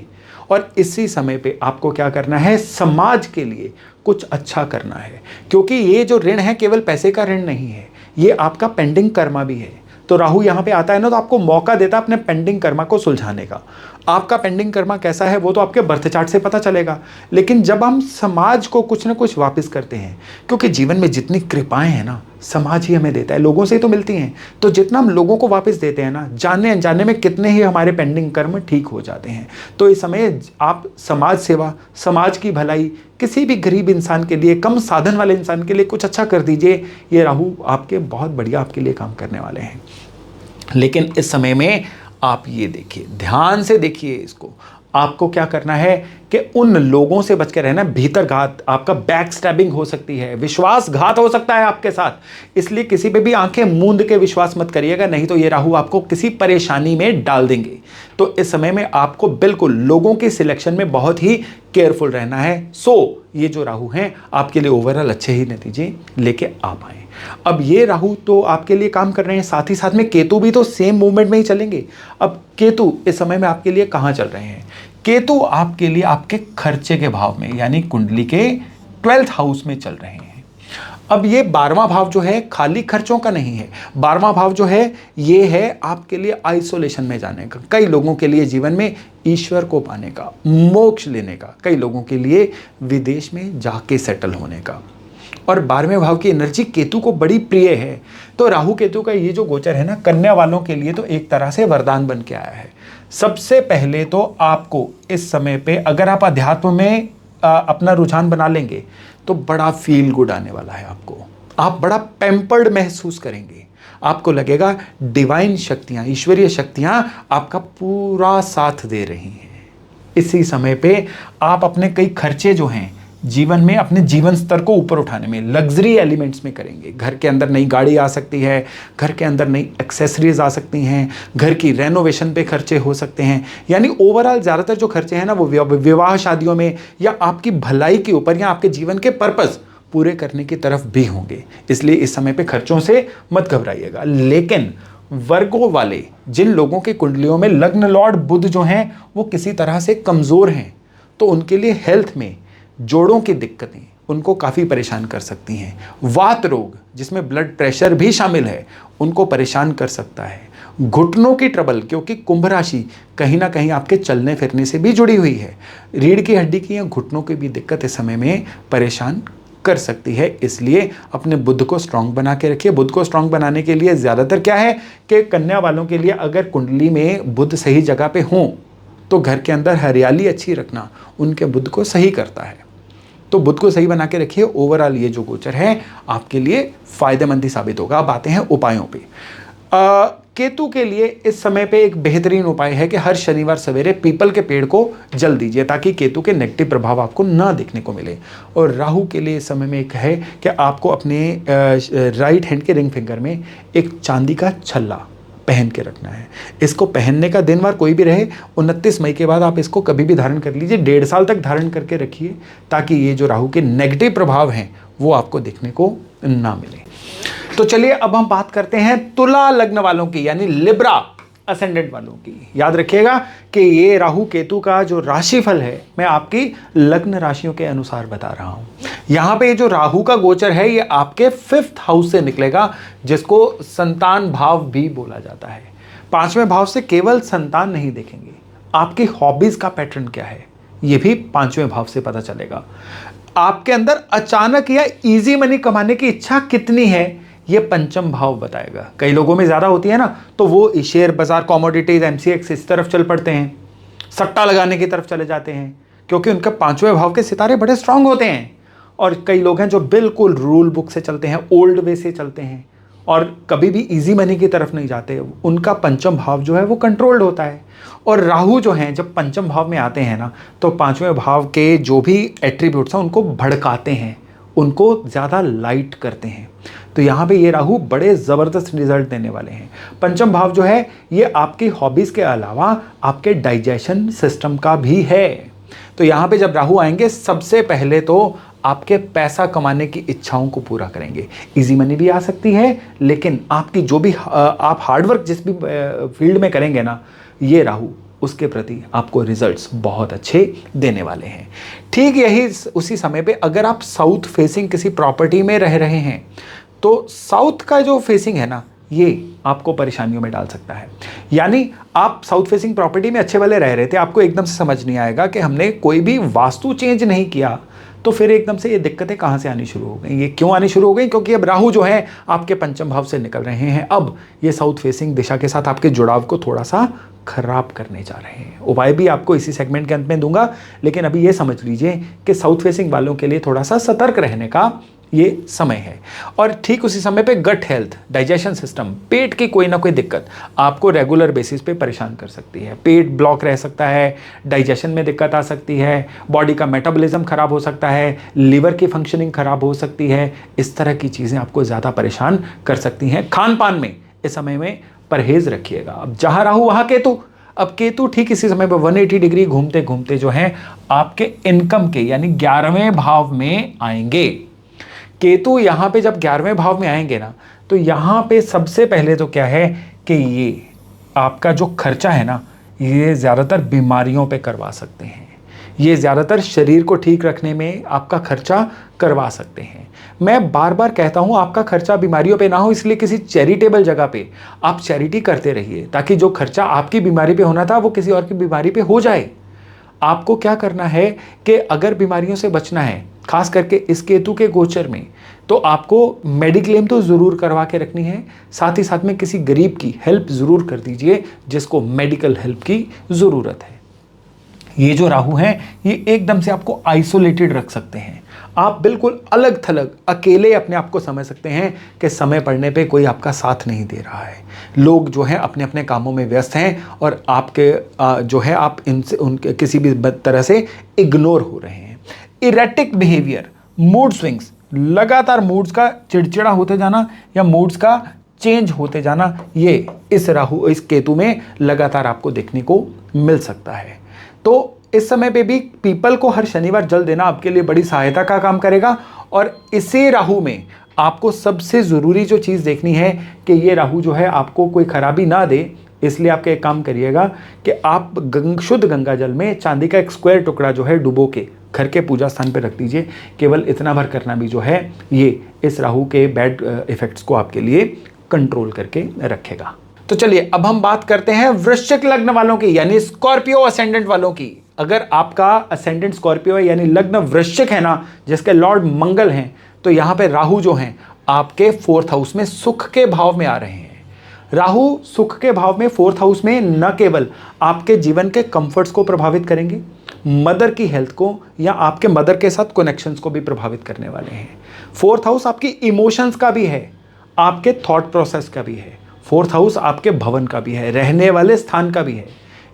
और इसी समय पे आपको क्या करना है, समाज के लिए कुछ अच्छा करना है, क्योंकि ये जो ऋण है केवल पैसे का ऋण नहीं है, ये आपका पेंडिंग कर्मा भी है। तो राहु यहाँ पे आता है ना तो आपको मौका देता है अपने पेंडिंग कर्मा को सुलझाने का। आपका पेंडिंग कर्मा कैसा है वो तो आपके बर्थ चार्ट से पता चलेगा, लेकिन जब हम समाज को कुछ ना कुछ वापस करते हैं, क्योंकि जीवन में जितनी कृपाएं हैं ना समाज ही हमें देता है, लोगों से ही तो मिलती हैं, तो जितना हम लोगों को वापस देते हैं ना, जाने अनजाने में कितने ही हमारे पेंडिंग कर्म ठीक हो जाते हैं। तो इस समय आप समाज सेवा, समाज की भलाई, किसी भी गरीब इंसान के लिए, कम साधन वाले इंसान के लिए कुछ अच्छा कर दीजिए। ये राहु आपके बहुत बढ़िया आपके लिए काम करने वाले हैं। लेकिन इस समय में आप ये देखिए, ध्यान से देखिए इसको, आपको क्या करना है कि उन लोगों से बच के रहना। भीतरघात, आपका बैक स्टैबिंग हो सकती है, विश्वासघात हो सकता है आपके साथ, इसलिए किसी पे भी आंखें मूंद के विश्वास मत करिएगा, नहीं तो ये राहु आपको किसी परेशानी में डाल देंगे। तो इस समय में आपको बिल्कुल लोगों के सिलेक्शन में बहुत ही केयरफुल रहना है। सो ये जो राहु हैं आपके लिए ओवरऑल अच्छे ही नतीजे लेके आ पाए। अब ये राहु तो आपके लिए काम कर रहे हैं, साथ ही साथ में केतु भी तो सेम मूवमेंट में ही चलेंगे। अब केतु इस समय में आपके लिए कहाँ चल रहे हैं? केतु आपके लिए आपके खर्चे के भाव में यानी कुंडली के 12th हाउस में चल रहे हैं। अब ये 12वां भाव जो है खाली खर्चों का नहीं है, 12वां भाव जो है ये है आपके लिए आइसोलेशन में जाने का, कई लोगों के लिए जीवन में ईश्वर को पाने का, मोक्ष लेने का, कई लोगों के लिए विदेश में जाके सेटल होने का। और 12वें भाव की एनर्जी केतु को बड़ी प्रिय है। तो राहु केतु का ये जो गोचर है ना, कन्या वालों के लिए तो एक तरह से वरदान बन के आया है। सबसे पहले तो आपको इस समय पे अगर आप अध्यात्म में अपना रुझान बना लेंगे तो बड़ा फील गुड आने वाला है आपको। आप बड़ा पैम्पर्ड महसूस करेंगे, आपको लगेगा डिवाइन शक्तियां, ईश्वरीय शक्तियां आपका पूरा साथ दे रही हैं। इसी समय पे आप अपने कई खर्चे जो हैं जीवन में, अपने जीवन स्तर को ऊपर उठाने में, लग्जरी एलिमेंट्स में करेंगे। घर के अंदर नई गाड़ी आ सकती है, घर के अंदर नई एक्सेसरीज आ सकती हैं, घर की रेनोवेशन पे खर्चे हो सकते हैं। यानी ओवरऑल ज़्यादातर जो खर्चे हैं ना वो विवाह शादियों में या आपकी भलाई के ऊपर या आपके जीवन के पर्पस पूरे करने की तरफ भी होंगे। इसलिए इस समय पे खर्चों से मत घबराइएगा। लेकिन वर्गों वाले जिन लोगों की कुंडलियों में लग्न लॉर्ड बुध जो हैं वो किसी तरह से कमज़ोर हैं, तो उनके लिए हेल्थ में जोड़ों की दिक्कतें उनको काफ़ी परेशान कर सकती हैं। वात रोग जिसमें ब्लड प्रेशर भी शामिल है उनको परेशान कर सकता है। घुटनों की ट्रबल, क्योंकि कुंभ राशि कहीं ना कहीं आपके चलने फिरने से भी जुड़ी हुई है, रीढ़ की हड्डी की या घुटनों की भी दिक्कत इस समय में परेशान कर सकती है। इसलिए अपने बुध को स्ट्रांग बना के रखिए। बुध को स्ट्रांग बनाने के लिए ज़्यादातर क्या है कि कन्या वालों के लिए अगर कुंडली में बुध सही जगह पे हों तो घर के अंदर हरियाली अच्छी रखना उनके बुध को सही करता है। तो बुध को सही बना के रखिए। ओवरऑल ये जो गोचर है आपके लिए फायदेमंद ही साबित होगा। अब आते हैं उपायों पे। केतु के लिए इस समय पे एक बेहतरीन उपाय है कि हर शनिवार सवेरे पीपल के पेड़ को जल दीजिए ताकि केतु के नेगेटिव प्रभाव आपको ना देखने को मिले। और राहु के लिए इस समय में एक है कि आपको अपने राइट हैंड के रिंग फिंगर में एक चांदी का छल्ला पहन के रखना है। इसको पहनने का दिन वार कोई भी रहे, 29 मई के बाद आप इसको कभी भी धारण कर लीजिए। 1.5 साल तक धारण करके रखिए ताकि ये जो राहु के नेगेटिव प्रभाव हैं वो आपको देखने को ना मिले। तो चलिए अब हम बात करते हैं तुला लग्न वालों की यानी लिब्रा असेंडेंट वालों की। याद रखिएगा कि ये राहु केतु का जो राशिफल है मैं आपकी लग्न राशियों के अनुसार बता रहा हूं। यहां पे जो राहु का गोचर है ये आपके 5th हाउस से निकलेगा, जिसको संतान भाव भी बोला जाता है। 5वें भाव से केवल संतान नहीं देखेंगे, आपकी हॉबीज का पैटर्न क्या है ये भी 5वें भाव से पता चलेगा। आपके अंदर अचानक या इजी मनी कमाने की इच्छा कितनी है ये 5म भाव बताएगा। कई लोगों में ज़्यादा होती है ना, तो वो शेयर बाजार, कमोडिटीज, MCX इस तरफ चल पड़ते हैं, सट्टा लगाने की तरफ चले जाते हैं क्योंकि उनके 5वें भाव के सितारे बड़े स्ट्रांग होते हैं। और कई लोग हैं जो बिल्कुल रूल बुक से चलते हैं, ओल्ड वे से चलते हैं और कभी भी इजी मनी की तरफ नहीं जाते। उनका 5म भाव जो है वो कंट्रोल्ड होता है। और राहु जो हैं जब 5म भाव में आते हैं ना तो 5वें भाव के जो भी एट्रीब्यूट्स हैं उनको भड़काते हैं, उनको ज़्यादा लाइट करते हैं। तो यहाँ पे ये राहु बड़े ज़बरदस्त रिजल्ट देने वाले हैं। 5म भाव जो है ये आपकी हॉबीज़ के अलावा आपके डाइजेशन सिस्टम का भी है। तो यहाँ पे जब राहु आएंगे सबसे पहले तो आपके पैसा कमाने की इच्छाओं को पूरा करेंगे। इजी मनी भी आ सकती है, लेकिन आपकी जो भी आप हार्डवर्क जिस भी फील्ड में करेंगे ना, ये राहु उसके प्रति आपको रिजल्ट्स बहुत अच्छे देने वाले हैं। ठीक यही उसी समय पे अगर आप साउथ फेसिंग किसी प्रॉपर्टी में रह रहे हैं तो साउथ का जो फेसिंग है ना ये आपको परेशानियों में डाल सकता है। यानी आप साउथ फेसिंग प्रॉपर्टी में अच्छे वाले रह रहे थे, आपको एकदम से समझ नहीं आएगा कि हमने कोई भी वास्तु चेंज नहीं किया, तो फिर एकदम से ये दिक्कतें कहाँ से आनी शुरू हो गई। ये क्यों आनी शुरू हो गई? क्योंकि अब राहु जो है आपके 5म भाव से निकल रहे हैं। अब ये साउथ फेसिंग दिशा के साथ आपके जुड़ाव को थोड़ा सा खराब करने जा रहे हैं। उपाय भी आपको इसी सेगमेंट के अंत में दूंगा, लेकिन अभी ये समझ लीजिए कि साउथ फेसिंग वालों के लिए थोड़ा सा सतर्क रहने का ये समय है। और ठीक उसी समय पे गट हेल्थ, डाइजेशन सिस्टम, पेट की कोई ना कोई दिक्कत आपको रेगुलर बेसिस पे परेशान कर सकती है। पेट ब्लॉक रह सकता है, डाइजेशन में दिक्कत आ सकती है, बॉडी का मेटाबॉलिज्म खराब हो सकता है, लिवर की फंक्शनिंग खराब हो सकती है। इस तरह की चीज़ें आपको ज़्यादा परेशान कर सकती हैं। खान पान में इस समय में परहेज रखिएगा। अब जहाँ राहु वहाँ केतु। अब केतु ठीक इसी समय पर 180 डिग्री घूमते घूमते जो है आपके इनकम के यानी 11वें भाव में आएंगे। केतु यहाँ पे जब 11वें भाव में आएंगे ना, तो यहाँ पे सबसे पहले तो क्या है कि ये आपका जो खर्चा है ना, ये ज़्यादातर बीमारियों पे करवा सकते हैं। ये ज़्यादातर शरीर को ठीक रखने में आपका खर्चा करवा सकते हैं। मैं बार बार कहता हूँ, आपका खर्चा बीमारियों पे ना हो, इसलिए किसी चैरिटेबल जगह पे आप चैरिटी करते रहिए, ताकि जो खर्चा आपकी बीमारी पे होना था वो किसी और की बीमारी पे हो जाए। आपको क्या करना है कि अगर बीमारियों से बचना है, खास करके इस केतु के गोचर में, तो आपको मेडिक्लेम तो ज़रूर करवा के रखनी है। साथ ही साथ में किसी गरीब की हेल्प ज़रूर कर दीजिए जिसको मेडिकल हेल्प की ज़रूरत है। ये जो राहु हैं, ये एकदम से आपको आइसोलेटेड रख सकते हैं। आप बिल्कुल अलग थलग अकेले अपने आप को समझ सकते हैं कि समय पड़ने पे कोई आपका साथ नहीं दे रहा है। लोग जो हैं अपने अपने कामों में व्यस्त हैं और आपके जो है आप इनसे उनके किसी भी तरह से इग्नोर हो रहे हैं। इरेटिक बिहेवियर, मूड स्विंग्स, लगातार मूड्स का चिड़चिड़ा होते जाना या मूड्स का चेंज होते जाना, ये इस केतु में लगातार आपको देखने को मिल सकता है। तो इस समय पे भी पीपल को हर शनिवार जल देना आपके लिए बड़ी सहायता का काम करेगा। और इसी राहु में आपको सबसे ज़रूरी जो चीज़ देखनी है कि ये राहु जो है आपको कोई खराबी ना दे, इसलिए आप एक काम करिएगा कि आप शुद्ध गंगा जल में चांदी का एक स्क्वायर टुकड़ा जो है डुबो के घर के पूजा स्थान पर रख दीजिए। केवल इतना भर करना भी जो है ये इस राहु के बैड इफेक्ट्स को आपके लिए कंट्रोल करके रखेगा। तो चलिए अब हम बात करते हैं वृश्चिक लग्न वालों की, यानी स्कॉर्पियो असेंडेंट वालों की। अगर आपका असेंडेंट स्कॉर्पियो है यानी लग्न वृश्चिक है ना, जिसके लॉर्ड मंगल हैं, तो यहाँ पे राहु जो हैं आपके 4th हाउस में सुख के भाव में आ रहे हैं। राहु सुख के भाव में 4th हाउस में न केवल आपके जीवन के कंफर्ट्स को प्रभावित करेंगे, मदर की हेल्थ को या आपके मदर के साथ कनेक्शंस को भी प्रभावित करने वाले हैं। 4th हाउस आपकी इमोशंस का भी है, आपके थॉट प्रोसेस का भी है। 4th हाउस आपके भवन का भी है, रहने वाले स्थान का भी है।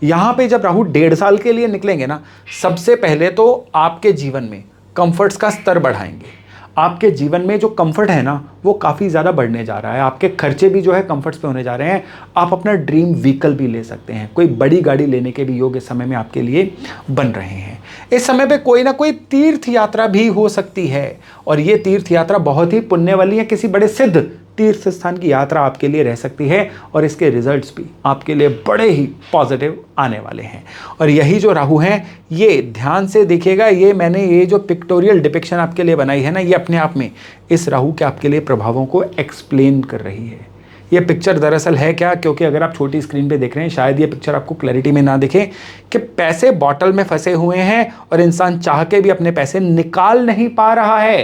यहाँ पे जब राहु 1.5 साल के लिए निकलेंगे ना, सबसे पहले तो आपके जीवन में कंफर्ट्स का स्तर बढ़ाएंगे। आपके जीवन में जो कंफर्ट है ना, वो काफ़ी ज़्यादा बढ़ने जा रहा है। आपके खर्चे भी जो है कंफर्ट्स पे होने जा रहे हैं। आप अपना ड्रीम व्हीकल भी ले सकते हैं, कोई बड़ी गाड़ी लेने के भी योग इस समय में आपके लिए बन रहे हैं। इस समय पे कोई ना कोई तीर्थ यात्रा भी हो सकती है, और ये तीर्थ यात्रा बहुत ही पुण्य वाली है। किसी बड़े सिद्ध तीर्थ स्थान की यात्रा आपके लिए रह सकती है, और इसके रिजल्ट्स भी आपके लिए बड़े ही पॉजिटिव आने वाले हैं। और यही जो राहु हैं, ये ध्यान से देखिएगा, ये जो पिक्टोरियल डिपिक्शन आपके लिए बनाई है ना, ये अपने आप में इस राहु के आपके लिए प्रभावों को एक्सप्लेन कर रही है। ये पिक्चर दरअसल है क्या, क्योंकि अगर आप छोटी स्क्रीन पे देख रहे हैं शायद ये पिक्चर आपको क्लैरिटी में ना दिखे, कि पैसे बॉटल में फंसे हुए हैं और इंसान चाह के भी अपने पैसे निकाल नहीं पा रहा है।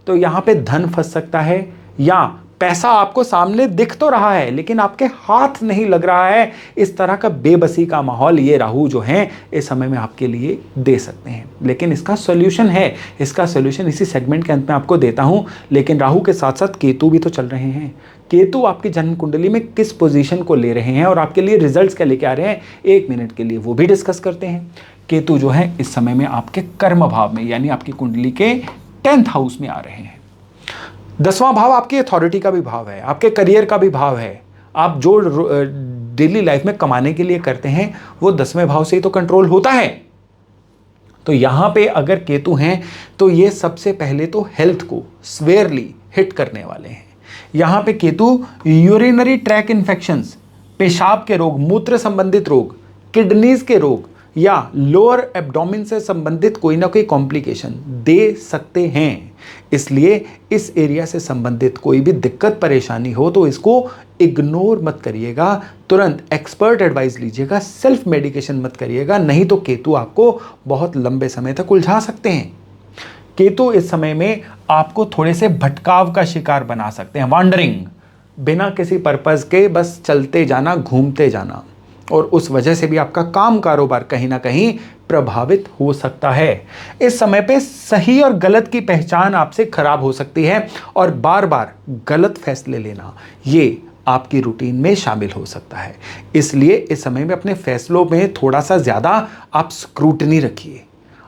तो यहाँ पे धन फंस सकता है, या पैसा आपको सामने दिख तो रहा है लेकिन आपके हाथ नहीं लग रहा है। इस तरह का बेबसी का माहौल ये राहु जो हैं इस समय में आपके लिए दे सकते हैं। लेकिन इसका सॉल्यूशन है, इसका सॉल्यूशन इसी सेगमेंट के अंत में आपको देता हूं। लेकिन राहु के साथ साथ केतु भी तो चल रहे हैं। केतु आपकी जन्म कुंडली में किस पोजीशन को ले रहे हैं और आपके लिए रिजल्ट्स क्या लेके आ रहे हैं, 1 मिनट के लिए वो भी डिस्कस करते हैं। केतु जो है इस समय में आपके कर्म भाव में, यानी आपकी कुंडली के 10th हाउस में आ रहे हैं। 10वां भाव आपकी अथॉरिटी का भी भाव है, आपके करियर का भी भाव है। आप जो डेली लाइफ में कमाने के लिए करते हैं वो 10वें भाव से ही तो कंट्रोल होता है। तो यहां पे अगर केतु हैं तो ये सबसे पहले तो हेल्थ को स्वेयरली हिट करने वाले हैं। यहां पे केतु यूरिनरी ट्रैक इन्फेक्शंस, पेशाब के रोग, मूत्र संबंधित रोग, किडनीज के रोग या लोअर एब्डोमेन से संबंधित कोई ना कोई कॉम्प्लिकेशन दे सकते हैं। इसलिए इस एरिया से संबंधित कोई भी दिक्कत परेशानी हो तो इसको इग्नोर मत करिएगा, तुरंत एक्सपर्ट एडवाइस लीजिएगा, सेल्फ मेडिकेशन मत करिएगा, नहीं तो केतु आपको बहुत लंबे समय तक उलझा सकते हैं। केतु इस समय में आपको थोड़े से भटकाव का शिकार बना सकते हैं, वॉन्डरिंग, बिना किसी पर्पज के बस चलते जाना, घूमते जाना, और उस वजह से भी आपका काम कारोबार कहीं ना कहीं प्रभावित हो सकता है। इस समय पे सही और गलत की पहचान आपसे खराब हो सकती है और बार बार गलत फैसले लेना ये आपकी रूटीन में शामिल हो सकता है। इसलिए इस समय में अपने फैसलों में थोड़ा सा ज़्यादा आप स्क्रूटनी रखिए।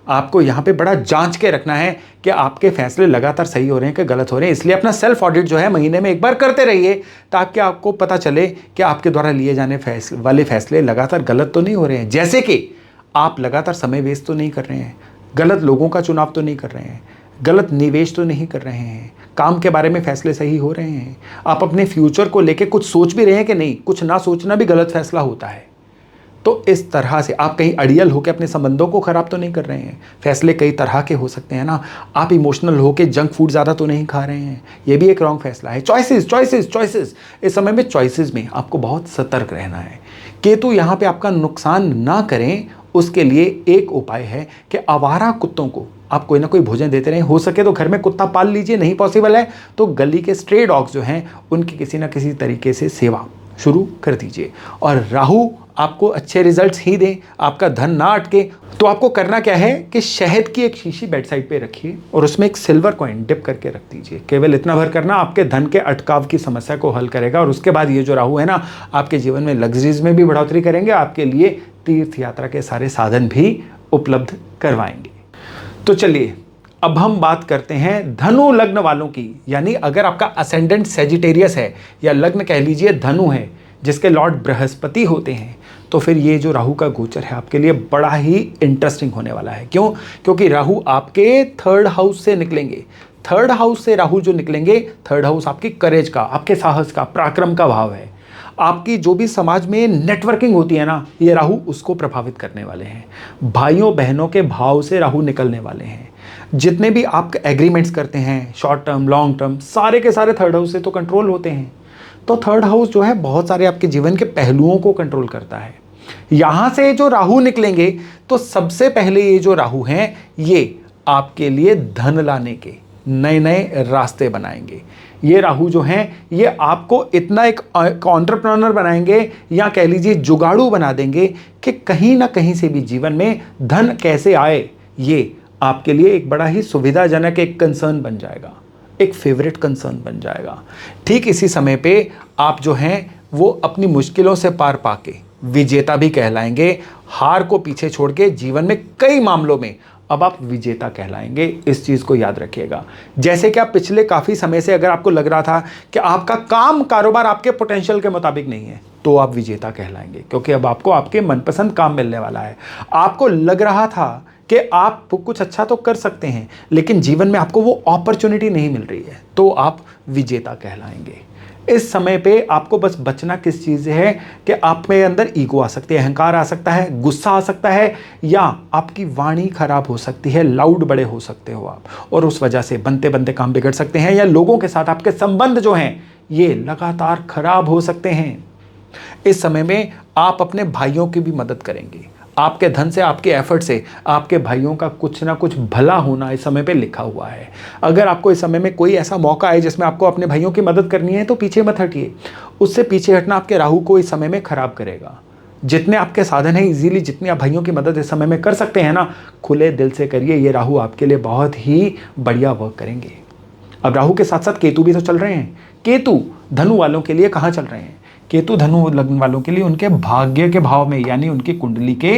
आपको यहाँ पे बड़ा जांच के रखना है कि आपके फैसले लगातार सही हो रहे हैं कि गलत हो रहे हैं। इसलिए अपना सेल्फ ऑडिट जो है महीने में एक बार करते रहिए, ताकि आपको पता चले कि आपके द्वारा लिए जाने वाले फैसले लगातार गलत तो नहीं हो रहे हैं। जैसे कि आप लगातार समय वेस्ट तो नहीं कर रहे हैं, गलत लोगों का चुनाव तो नहीं कर रहे हैं, गलत निवेश तो नहीं कर रहे हैं, काम के बारे में फैसले सही हो रहे हैं, आप अपने फ्यूचर को लेके कुछ सोच भी रहे हैं कि नहीं, कुछ ना सोचना भी गलत फैसला होता है। तो इस तरह से आप कहीं अड़ियल होकर अपने संबंधों को खराब तो नहीं कर रहे हैं। फैसले कई तरह के हो सकते हैं ना, आप इमोशनल होकर जंक फूड ज़्यादा तो नहीं खा रहे हैं, ये भी एक रॉन्ग फैसला है। चॉइसेस चॉइसेस चॉइसेस, इस समय में चॉइसेस में आपको बहुत सतर्क रहना है। केतु यहाँ पे आपका नुकसान ना करें, उसके लिए एक उपाय है कि आवारा कुत्तों को आप कोई ना कोई भोजन देते रहें। हो सके तो घर में कुत्ता पाल लीजिए, नहीं पॉसिबल है तो गली के स्ट्रे डॉग्स जो हैं उनकी किसी ना किसी तरीके से सेवा शुरू कर दीजिए। और राहु आपको अच्छे रिजल्ट्स ही दें, आपका धन ना अटके, तो आपको करना क्या है कि शहद की एक शीशी बेड साइड पे रखिए और उसमें एक सिल्वर कॉइन डिप करके रख दीजिए। केवल इतना भर करना आपके धन के अटकाव की समस्या को हल करेगा। और उसके बाद ये जो राहु है ना, आपके जीवन में लग्जरीज में भी बढ़ोतरी करेंगे, आपके लिए तीर्थ यात्रा के सारे साधन भी उपलब्ध करवाएंगे। तो चलिए अब हम बात करते हैं धनु लग्न वालों की। यानी अगर आपका असेंडेंट सेजिटेरियस है या लग्न कह लीजिए धनु है, जिसके लॉर्ड बृहस्पति होते हैं, तो फिर ये जो राहु का गोचर है आपके लिए बड़ा ही इंटरेस्टिंग होने वाला है। क्यों? क्योंकि राहु आपके थर्ड हाउस से निकलेंगे। थर्ड हाउस से राहु जो निकलेंगे, थर्ड हाउस आपकी करेज का, आपके साहस का, पराक्रम का भाव है। आपकी जो भी समाज में नेटवर्किंग होती है ना, ये राहु उसको प्रभावित करने वाले हैं। भाइयों बहनों के भाव से राहु निकलने वाले हैं। जितने भी आप एग्रीमेंट्स करते हैं, शॉर्ट टर्म लॉन्ग टर्म, सारे के सारे थर्ड हाउस से तो कंट्रोल होते हैं। तो थर्ड हाउस जो है बहुत सारे आपके जीवन के पहलुओं को कंट्रोल करता है। यहां से जो राहु निकलेंगे तो सबसे पहले ये जो राहु हैं ये आपके लिए धन लाने के नए नए रास्ते बनाएंगे। ये राहु जो हैं ये आपको इतना एक एंटरप्रेन्योर बनाएंगे या कह लीजिए जुगाड़ू बना देंगे कि कहीं ना कहीं से भी जीवन में धन कैसे आए, ये आपके लिए एक बड़ा ही सुविधाजनक एक कंसर्न बन जाएगा, एक फेवरेट कंसर्न बन जाएगा। ठीक इसी समय पे आप जो हैं वो अपनी मुश्किलों से पार पाके विजेता भी कहलाएंगे। हार को पीछे छोड़ के जीवन में कई मामलों में अब आप विजेता कहलाएंगे। इस चीज़ को याद रखिएगा। जैसे कि आप पिछले काफ़ी समय से अगर आपको लग रहा था कि आपका काम कारोबार आपके पोटेंशियल के मुताबिक नहीं है, तो आप विजेता कहलाएंगे, क्योंकि अब आपको आपके मनपसंद काम मिलने वाला है। आपको लग रहा था कि आप कुछ अच्छा तो कर सकते हैं लेकिन जीवन में आपको वो अपॉर्चुनिटी नहीं मिल रही है, तो आप विजेता कहलाएंगे। इस समय पे आपको बस बचना किस चीज़ से है कि आप में अंदर ईगो आ सकती है, अहंकार आ सकता है, गुस्सा आ सकता है, या आपकी वाणी खराब हो सकती है, लाउड बड़े हो सकते हो आप, और उस वजह से बनते बनते काम बिगड़ सकते हैं, या लोगों के साथ आपके संबंध जो हैं ये लगातार खराब हो सकते हैं। इस समय में आप अपने भाइयों की भी मदद करेंगे। आपके धन से, आपके एफर्ट से आपके भाइयों का कुछ ना कुछ भला होना इस समय पे लिखा हुआ है। अगर आपको इस समय में कोई ऐसा मौका है जिसमें आपको अपने भाइयों की मदद करनी है तो पीछे मत हटिए। उससे पीछे हटना आपके राहु को इस समय में खराब करेगा। जितने आपके साधन हैं इजीली, जितनी आप भाइयों की मदद इस समय में कर सकते हैं ना, खुले दिल से करिए। ये राहु आपके लिए बहुत ही बढ़िया वर्क करेंगे। अब राहु के साथ साथ केतु भी तो चल रहे हैं। केतु धनु वालों के लिए कहाँ चल रहे हैं? केतु धनु लग्न वालों के लिए उनके भाग्य के भाव में, यानी उनकी कुंडली के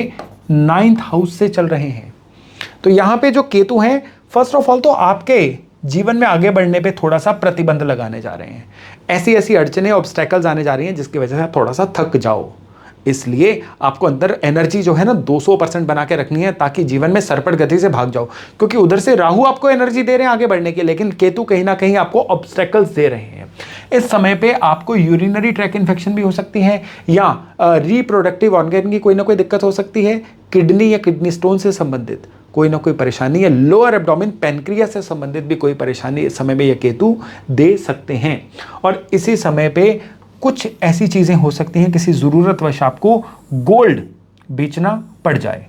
9th हाउस से चल रहे हैं। तो यहाँ पे जो केतु हैं, फर्स्ट ऑफ ऑल तो आपके जीवन में आगे बढ़ने पे थोड़ा सा प्रतिबंध लगाने जा रहे हैं। ऐसी ऐसी अड़चने, ऑब्स्टेकल्स आने जा रही हैं जिसकी वजह से आप थोड़ा सा थक जाओ। इसलिए आपको अंदर एनर्जी जो है ना 200% बना के रखनी है, ताकि जीवन में सरपट गति से भाग जाओ। क्योंकि उधर से राहु आपको एनर्जी दे रहे हैं आगे बढ़ने की, लेकिन केतु कहीं ना कहीं आपको ऑब्स्टेकल्स दे रहे हैं। इस समय पे आपको यूरिनरी ट्रैक इन्फेक्शन भी हो सकती है, या रिप्रोडक्टिव ऑर्गन की कोई ना कोई दिक्कत हो सकती है, किडनी या किडनी स्टोन से संबंधित कोई ना कोई परेशानी, या लोअर एब्डोमेन पेनक्रियास से संबंधित भी कोई परेशानी इस समय में ये केतु दे सकते हैं। और इसी समय पे कुछ ऐसी चीज़ें हो सकती हैं, किसी ज़रूरतवश आपको गोल्ड बेचना पड़ जाए,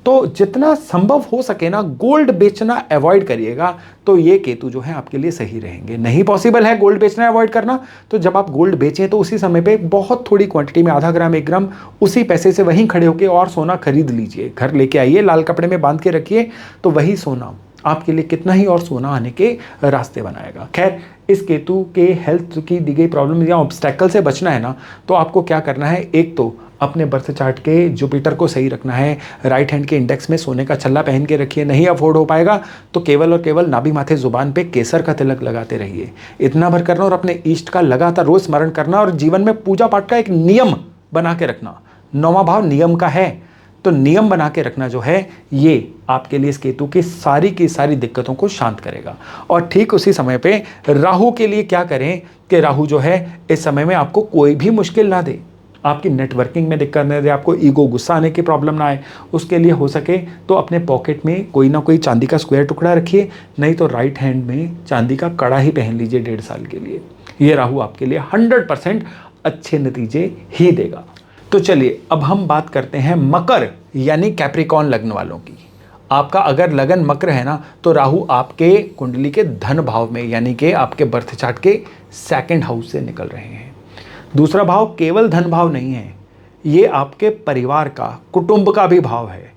तो जितना संभव हो सके ना गोल्ड बेचना अवॉइड करिएगा। तो ये केतु जो है आपके लिए सही रहेंगे। नहीं पॉसिबल है गोल्ड बेचना अवॉइड करना, तो जब आप गोल्ड बेचें तो उसी समय पे बहुत थोड़ी क्वांटिटी में, आधा ग्राम 1 ग्राम, उसी पैसे से वहीं खड़े होकर और सोना खरीद लीजिए। घर लेके आइए, लाल कपड़े में बांध के रखिए, तो वही सोना आपके लिए कितना ही और सोना आने के रास्ते बनाएगा। खैर, इस केतु के हेल्थ की दी गई प्रॉब्लम या ऑब्स्टेकल से बचना है ना, तो आपको क्या करना है, एक तो अपने बर्थ चार्ट के जुपिटर को सही रखना है। राइट हैंड के इंडेक्स में सोने का छल्ला पहन के रखिए। नहीं अफोर्ड हो पाएगा तो केवल और केवल नाभि माथे जुबान पे केसर का तिलक लगाते रहिए। इतना भर करना और अपने इष्ट का लगातार रोज स्मरण करना, और जीवन में पूजा पाठ का एक नियम बना के रखना। 9वां भाव नियम का है, तो नियम बना के रखना जो है ये आपके लिए इस केतु की सारी दिक्कतों को शांत करेगा। और ठीक उसी समय पे राहु के लिए क्या करें कि राहु जो है इस समय में आपको कोई भी मुश्किल ना दे, आपकी नेटवर्किंग में दिक्कत न दे, आपको ईगो गुस्सा आने की प्रॉब्लम ना आए। उसके लिए हो सके तो अपने पॉकेट में कोई ना कोई चांदी का स्क्वायर टुकड़ा रखिए, नहीं तो राइट हैंड में चांदी का कड़ा ही पहन लीजिए 1.5 साल के लिए। ये राहु आपके लिए 100% अच्छे नतीजे ही देगा। तो चलिए अब हम बात करते हैं मकर यानी कैप्रिकॉर्न लग्न वालों की। आपका अगर लगन मकर है ना, तो राहु आपके कुंडली के धन भाव में यानी कि आपके बर्थ चार्ट के 2nd हाउस से निकल रहे हैं। दूसरा भाव केवल धन भाव नहीं है, ये आपके परिवार का, कुटुंब का भी भाव है।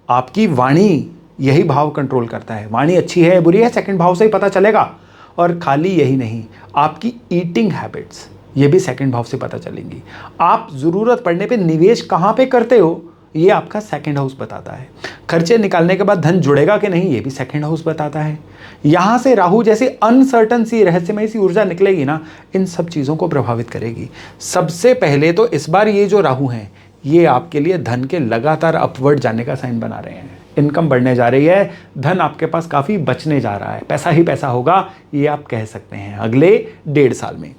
आपकी वाणी यही भाव कंट्रोल करता है। वाणी अच्छी है बुरी है 2nd भाव से ही पता चलेगा। और खाली यही नहीं, आपकी ईटिंग हैबिट्स ये भी 2nd भाव से पता चलेंगी। आप ज़रूरत पड़ने पे निवेश कहाँ पे करते हो ये आपका 2nd हाउस बताता है। खर्चे निकालने के बाद धन जुड़ेगा कि नहीं ये भी 2nd हाउस बताता है। यहाँ से राहु जैसी अनसर्टन सी रहस्यमय सी ऊर्जा निकलेगी ना, इन सब चीज़ों को प्रभावित करेगी। सबसे पहले तो इस बार ये जो राहु हैं ये आपके लिए धन के लगातार अपवर्ड जाने का साइन बना रहे हैं। इनकम बढ़ने जा रही है, धन आपके पास काफ़ी बचने जा रहा है, पैसा ही पैसा होगा ये आप कह सकते हैं अगले 1.5 साल में।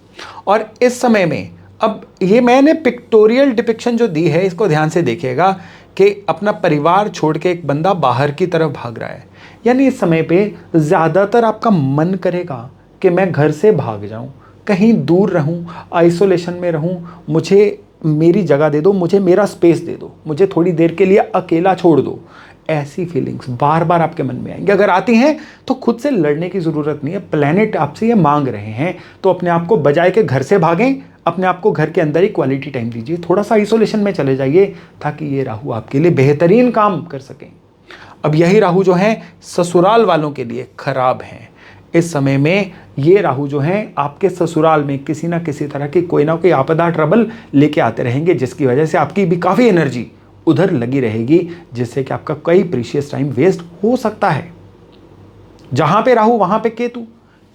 और इस समय में अब ये मैंने पिक्टोरियल डिपिक्शन जो दी है इसको ध्यान से देखिएगा कि अपना परिवार छोड़ के एक बंदा बाहर की तरफ भाग रहा है। यानी इस समय पे ज़्यादातर आपका मन करेगा कि मैं घर से भाग जाऊं, कहीं दूर रहूं, आइसोलेशन में रहूं, मुझे मेरी जगह दे दो, मुझे मेरा स्पेस दे दो, मुझे थोड़ी देर के लिए अकेला छोड़ दो। ऐसी फीलिंग्स बार बार आपके मन में आएंगी। अगर आती हैं तो खुद से लड़ने की ज़रूरत नहीं है, प्लैनेट आपसे ये मांग रहे हैं। तो अपने आप को बजाय के घर से भागें, अपने आप को घर के अंदर ही क्वालिटी टाइम दीजिए, थोड़ा सा आइसोलेशन में चले जाइए ताकि ये राहु आपके लिए बेहतरीन काम कर सकें। अब यही राहु जो है ससुराल वालों के लिए खराब हैं। इस समय में ये राहु जो हैं आपके ससुराल में किसी ना किसी तरह की कोई ना कोई आपदा ट्रबल लेके आते रहेंगे, जिसकी वजह से आपकी भी काफ़ी एनर्जी उधर लगी रहेगी, जिससे कि आपका कई प्रीशियस टाइम वेस्ट हो सकता है। जहां पे राहु वहां पे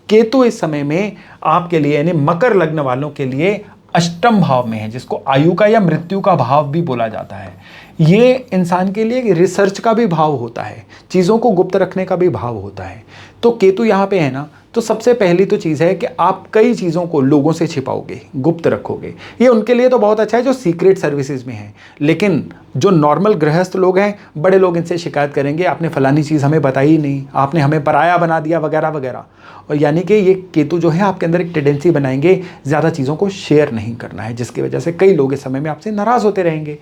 केतु इस समय में आपके लिए यानी मकर लग्न वालों के लिए 8म भाव में है, जिसको आयु का या मृत्यु का भाव भी बोला जाता है। ये इंसान के लिए रिसर्च का भी भाव होता है, चीज़ों को गुप्त रखने का भी भाव होता है। तो केतु यहाँ पे है ना, तो सबसे पहली तो चीज़ है कि आप कई चीज़ों को लोगों से छिपाओगे, गुप्त रखोगे। ये उनके लिए तो बहुत अच्छा है जो सीक्रेट सर्विसेज में हैं, लेकिन जो नॉर्मल गृहस्थ लोग हैं, बड़े लोग इनसे शिकायत करेंगे आपने फलानी चीज़ हमें बताई ही नहीं, आपने हमें पराया बना दिया वगैरह वगैरह। और यानी कि ये केतु जो है आपके अंदर एक टेंडेंसी बनाएंगे ज़्यादा चीज़ों को शेयर नहीं करना है, जिसकी वजह से कई लोग इस समय में आपसे नाराज़ होते रहेंगे।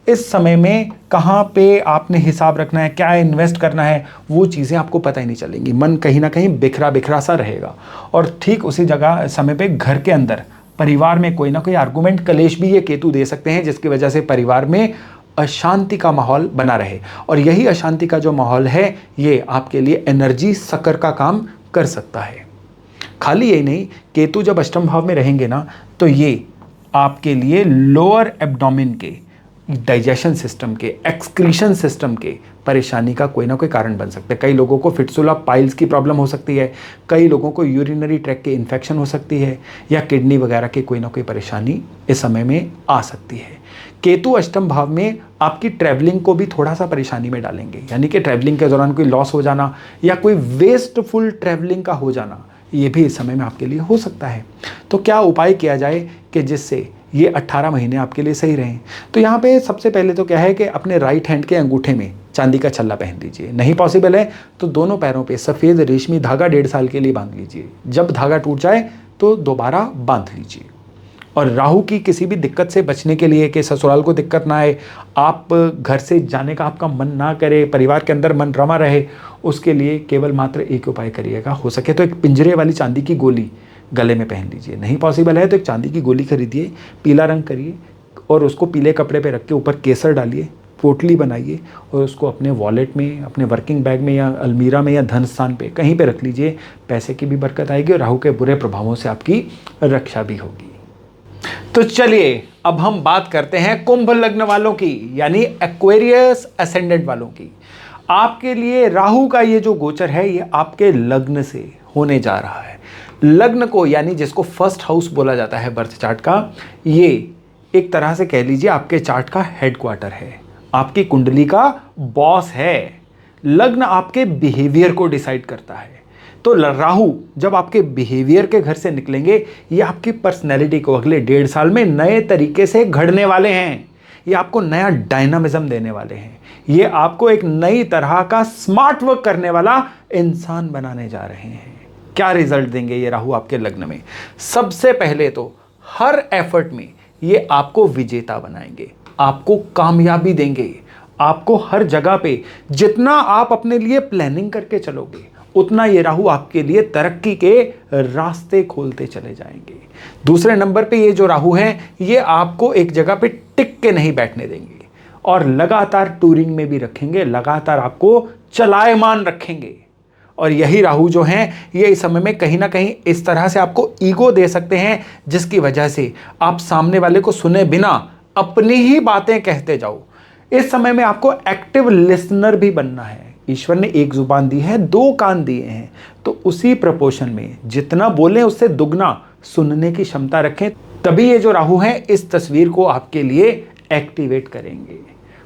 इस समय में कहाँ पे आपने हिसाब रखना है, क्या इन्वेस्ट करना है, वो चीज़ें आपको पता ही नहीं चलेंगी। मन कहीं ना कहीं बिखरा बिखरा सा रहेगा। और ठीक उसी जगह समय पे घर के अंदर परिवार में कोई ना कोई आर्गुमेंट कलेश भी ये केतु दे सकते हैं, जिसकी वजह से परिवार में अशांति का माहौल बना रहे। और यही अशांति का जो माहौल है ये आपके लिए एनर्जी सकर का काम कर सकता है। खाली यही नहीं, केतु जब 8म भाव में रहेंगे ना, तो ये आपके लिए लोअर एब्डोमेन के, डाइजेशन सिस्टम के, एक्सक्रीशन सिस्टम के परेशानी का कोई ना कोई कारण बन सकता है। कई लोगों को फिटसुला पाइल्स की प्रॉब्लम हो सकती है, कई लोगों को यूरिनरी ट्रैक के इन्फेक्शन हो सकती है, या किडनी वगैरह की कोई ना कोई परेशानी इस समय में आ सकती है। केतु 8म भाव में आपकी ट्रैवलिंग को भी थोड़ा सा परेशानी में डालेंगे, यानी कि ट्रैवलिंग के दौरान कोई लॉस हो जाना या कोई वेस्टफुल ट्रैवलिंग का हो जाना, ये भी इस समय में आपके लिए हो सकता है। तो क्या उपाय किया जाए कि जिससे ये 18 महीने आपके लिए सही रहें? तो यहाँ पे सबसे पहले तो क्या है कि अपने राइट हैंड के अंगूठे में चांदी का छल्ला पहन लीजिए। नहीं पॉसिबल है तो दोनों पैरों पे सफ़ेद रेशमी धागा 1.5 साल के लिए बांध लीजिए। जब धागा टूट जाए तो दोबारा बांध लीजिए। और राहु की किसी भी दिक्कत से बचने के लिए कि ससुराल को दिक्कत ना आए, आप घर से जाने का आपका मन ना करे, परिवार के अंदर मन रमा रहे, उसके लिए केवल मात्र एक उपाय करिएगा। हो सके तो एक पिंजरे वाली चांदी की गोली गले में पहन लीजिए। नहीं पॉसिबल है तो एक चांदी की गोली खरीदिए, पीला रंग करिए और उसको पीले कपड़े पे रख के ऊपर केसर डालिए, पोटली बनाइए और उसको अपने वॉलेट में, अपने वर्किंग बैग में या अलमीरा में या धन स्थान पे कहीं पे रख लीजिए। पैसे की भी बरकत आएगी और राहु के बुरे प्रभावों से आपकी रक्षा भी होगी। तो चलिए अब हम बात करते हैं कुंभ लग्न वालों की, यानी एक्वेरियस असेंडेंट वालों की। आपके लिए राहु का ये जो गोचर है ये आपके लग्न से होने जा रहा है। लग्न को यानी जिसको 1st हाउस बोला जाता है बर्थ चार्ट का, ये एक तरह से कह लीजिए आपके चार्ट का हेडक्वार्टर है। आपकी कुंडली का बॉस है। लग्न आपके बिहेवियर को डिसाइड करता है। तो राहु जब आपके बिहेवियर के घर से निकलेंगे, ये आपकी पर्सनैलिटी को अगले 1.5 साल में नए तरीके से घड़ने वाले हैं। ये आपको नया डायनामिज्म देने वाले हैं। ये आपको एक नई तरह का स्मार्ट वर्क करने वाला इंसान बनाने जा रहे हैं। क्या रिजल्ट देंगे ये राहु आपके लग्न में? सबसे पहले तो हर एफर्ट में ये आपको विजेता बनाएंगे, आपको कामयाबी देंगे। आपको हर जगह पे जितना आप अपने लिए प्लानिंग करके चलोगे, उतना ये राहु आपके लिए तरक्की के रास्ते खोलते चले जाएंगे। दूसरे नंबर पे ये जो राहु हैं, ये आपको एक जगह पे टिक के नहीं बैठने देंगे और लगातार टूरिंग में भी रखेंगे, लगातार आपको चलायमान रखेंगे। और यही राहु जो हैं, ये इस समय में कहीं ना कहीं इस तरह से आपको ईगो दे सकते हैं, जिसकी वजह से आप सामने वाले को सुने बिना अपनी ही बातें कहते जाओ। इस समय में आपको एक्टिव लिसनर भी बनना है। ईश्वर ने एक जुबान दी है, 2 कान दिए हैं, तो उसी प्रपोर्शन में जितना बोलें उससे दुगना सुनने की क्षमता रखें। तभी ये जो राहु हैं इस तस्वीर को आपके लिए एक्टिवेट करेंगे।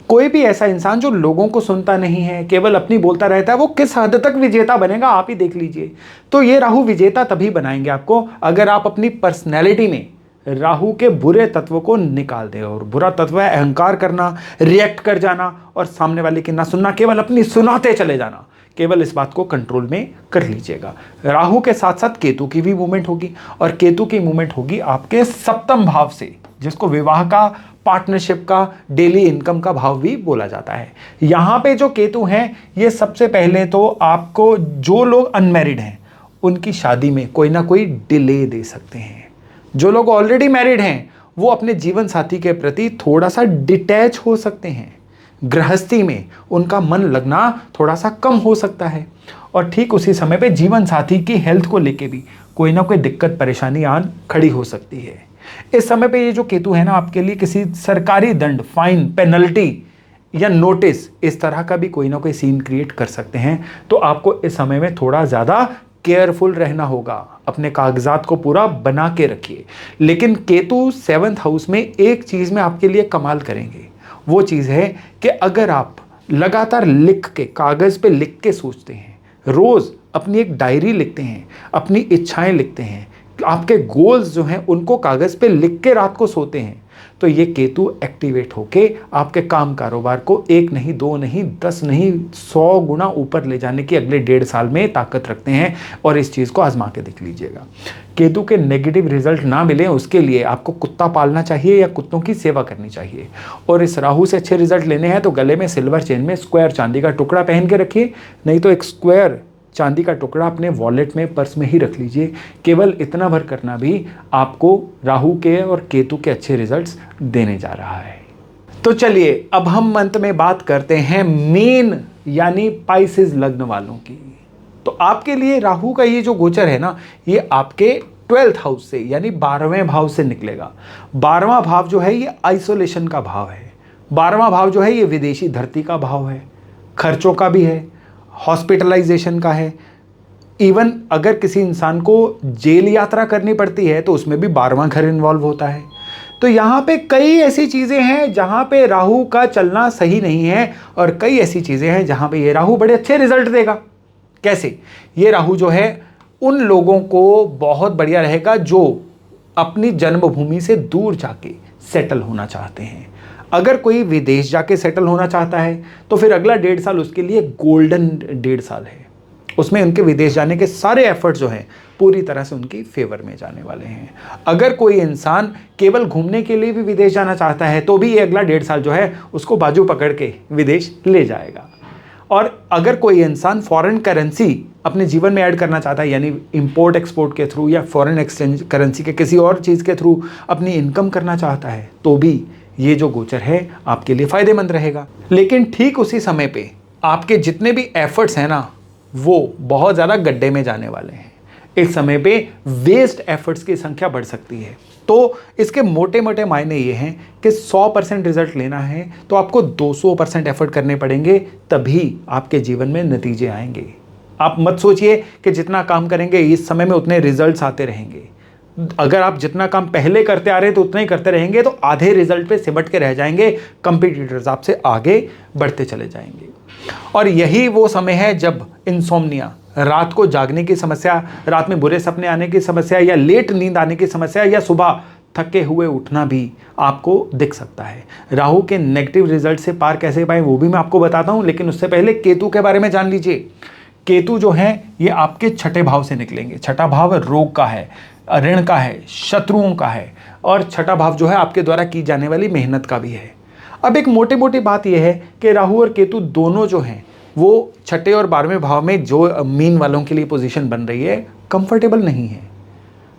कोई भी ऐसा इंसान जो लोगों को सुनता नहीं है, केवल अपनी बोलता रहता है, वो किस हद तक विजेता बनेगा आप ही देख लीजिए। तो ये राहु विजेता तभी बनाएंगे आपको अगर आप अपनी पर्सनैलिटी में राहु के बुरे तत्व को निकाल दें। और बुरा तत्व है अहंकार करना, रिएक्ट कर जाना और सामने वाले की ना सुनना, केवल अपनी सुनाते चले जाना। केवल इस बात को कंट्रोल में कर लीजिएगा। राहु के साथ साथ केतु की भी मूवमेंट होगी, और केतु की मूवमेंट होगी आपके 7वें भाव से, जिसको विवाह का, पार्टनरशिप का, डेली इनकम का भाव भी बोला जाता है। यहाँ पे जो केतु हैं, ये सबसे पहले तो आपको, जो लोग अनमैरिड हैं उनकी शादी में कोई ना कोई डिले दे सकते हैं। जो लोग ऑलरेडी मैरिड हैं वो अपने जीवन साथी के प्रति थोड़ा सा डिटैच हो सकते हैं। गृहस्थी में उनका मन लगना थोड़ा सा कम हो सकता है। और ठीक उसी समय पे जीवन साथी की हेल्थ को लेके भी कोई ना कोई दिक्कत परेशानी आन खड़ी हो सकती है। इस समय पे ये जो केतु है ना, आपके लिए किसी सरकारी दंड, फाइन, पेनल्टी या नोटिस, इस तरह का भी कोई ना कोई सीन क्रिएट कर सकते हैं। तो आपको इस समय में थोड़ा ज़्यादा केयरफुल रहना होगा। अपने कागजात को पूरा बना के रखिए। लेकिन केतु 7th हाउस में एक चीज़ में आपके लिए कमाल करेंगे। वो चीज़ है कि अगर आप लगातार लिख के, कागज़ पे लिख के सोचते हैं, रोज़ अपनी एक डायरी लिखते हैं, अपनी इच्छाएं लिखते हैं, आपके गोल्स जो हैं उनको कागज़ पे लिख के रात को सोते हैं, तो ये केतु एक्टिवेट होके आपके काम कारोबार को 1 नहीं, 2 नहीं, 10 नहीं, 100 गुना ऊपर ले जाने की अगले 1.5 साल में ताकत रखते हैं। और इस चीज़ को आजमा के देख लीजिएगा। केतु के नेगेटिव रिजल्ट ना मिले उसके लिए आपको कुत्ता पालना चाहिए या कुत्तों की सेवा करनी चाहिए। और इस राहु से अच्छे रिजल्ट लेने हैं तो गले में सिल्वर चेन में स्क्वायर चांदी का टुकड़ा पहन के रखिए, नहीं तो एक स्क्वायर चांदी का टुकड़ा अपने वॉलेट में, पर्स में ही रख लीजिए। केवल इतना भर करना भी आपको राहु के और केतु के अच्छे रिजल्ट्स देने जा रहा है। तो चलिए अब हम अंत में बात करते हैं मीन यानी पाइसेस लग्न वालों की। तो आपके लिए राहु का ये जो गोचर है ना, ये आपके 12th हाउस से यानी 12वें भाव से निकलेगा। 12वां भाव जो है ये आइसोलेशन का भाव है। 12वां भाव जो है ये विदेशी धरती का भाव है, खर्चों का भी है, हॉस्पिटलाइजेशन का है। इवन अगर किसी इंसान को जेल यात्रा करनी पड़ती है तो उसमें भी 12वां घर इन्वॉल्व होता है। तो यहाँ पे कई ऐसी चीज़ें हैं जहाँ पे राहु का चलना सही नहीं है, और कई ऐसी चीज़ें हैं जहाँ पे ये राहु बड़े अच्छे रिजल्ट देगा। कैसे? ये राहु जो है उन लोगों को बहुत बढ़िया रहेगा जो अपनी जन्मभूमि से दूर जाके सेटल होना चाहते हैं। अगर कोई विदेश जाके सेटल होना चाहता है तो फिर अगला 1.5 साल उसके लिए गोल्डन 1.5 साल है। उसमें उनके विदेश जाने के सारे एफर्ट्स जो हैं पूरी तरह से उनकी फेवर में जाने वाले हैं। अगर कोई इंसान केवल घूमने के लिए भी विदेश जाना चाहता है तो भी ये अगला 1.5 साल जो है उसको बाजू पकड़ के विदेश ले जाएगा। और अगर कोई इंसान फॉरेन करेंसी अपने जीवन में ऐड करना चाहता है, यानी इंपोर्ट एक्सपोर्ट के थ्रू या फॉरेन एक्सचेंज करेंसी के किसी और चीज़ के थ्रू अपनी इनकम करना चाहता है, तो भी ये जो गोचर है आपके लिए फ़ायदेमंद रहेगा। लेकिन ठीक उसी समय पे आपके जितने भी एफर्ट्स हैं ना, वो बहुत ज़्यादा गड्ढे में जाने वाले हैं। इस समय पे वेस्ट एफर्ट्स की संख्या बढ़ सकती है। तो इसके मोटे मोटे मायने ये हैं कि 100% रिजल्ट लेना है तो आपको 200% एफर्ट करने पड़ेंगे, तभी आपके जीवन में नतीजे आएंगे। आप मत सोचिए कि जितना काम करेंगे इस समय में उतने रिजल्ट्स आते रहेंगे। अगर आप जितना काम पहले करते आ रहे हैं तो उतना ही करते रहेंगे तो आधे रिजल्ट पे सिमट के रह जाएंगे, कंपटीटर्स आपसे आगे बढ़ते चले जाएंगे। और यही वो समय है जब इंसोम्निया, रात को जागने की समस्या, रात में बुरे सपने आने की समस्या, या लेट नींद आने की समस्या, या सुबह थके हुए उठना भी आपको दिख सकता है। राहु के नेगेटिव रिजल्ट से पार कैसे पाएं वो भी मैं आपको बताता हूं, लेकिन उससे पहले केतु के बारे में जान लीजिए। केतु जो है ये आपके छठे भाव से निकलेंगे। छठा भाव रोग का है, ऋण का है, शत्रुओं का है, और छठा भाव जो है आपके द्वारा की जाने वाली मेहनत का भी है। अब एक मोटी मोटी बात यह है कि राहु और केतु दोनों जो हैं वो छठे और 12वें भाव में जो मीन वालों के लिए पोजीशन बन रही है, कंफर्टेबल नहीं है।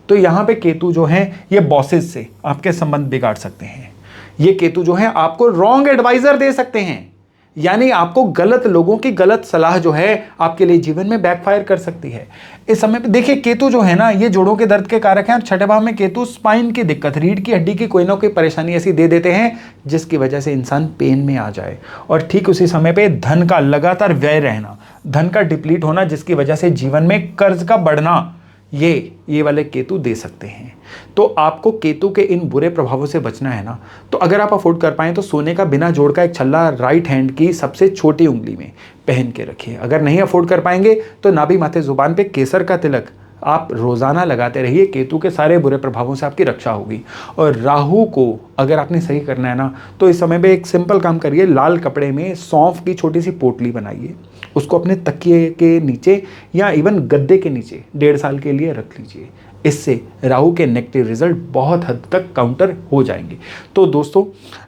तो यहाँ पे केतु जो है ये बॉसेस से आपके संबंध बिगाड़ सकते हैं। ये केतु जो है आपको रॉन्ग एडवाइजर दे सकते हैं, यानी आपको गलत लोगों की गलत सलाह जो है आपके लिए जीवन में बैकफायर कर सकती है। इस समय पे देखिए केतु जो है ना ये जोड़ों के दर्द के कारक हैं, और छठे भाव में केतु स्पाइन की दिक्कत, रीढ़ की हड्डी की कोई ना कोई परेशानी ऐसी दे देते हैं जिसकी वजह से इंसान पेन में आ जाए। और ठीक उसी समय पे धन का लगातार व्यय रहना, धन का डिप्लीट होना, जिसकी वजह से जीवन में कर्ज का बढ़ना, ये वाले केतु दे सकते हैं। तो आपको केतु के इन बुरे प्रभावों से बचना है ना, तो अगर आप अफोर्ड कर पाएं तो सोने का बिना जोड़ का एक छल्ला राइट हैंड की सबसे छोटी उंगली में पहन के रखिए। अगर नहीं अफोर्ड कर पाएंगे तो नाभि माथे जुबान पे केसर का तिलक आप रोजाना लगाते रहिए। केतु के सारे बुरे प्रभावों से आपकी रक्षा होगी। और राहु को अगर आपने सही करना है ना, तो इस समय पे एक सिंपल काम करिए, लाल कपड़े में सौंफ की छोटी सी पोटली बनाइए, उसको अपने तकिए के नीचे या इवन गद्दे के नीचे 1.5 साल के लिए रख लीजिए। इससे राहु के नेगेटिव रिजल्ट बहुत हद तक काउंटर हो जाएंगे। तो दोस्तों,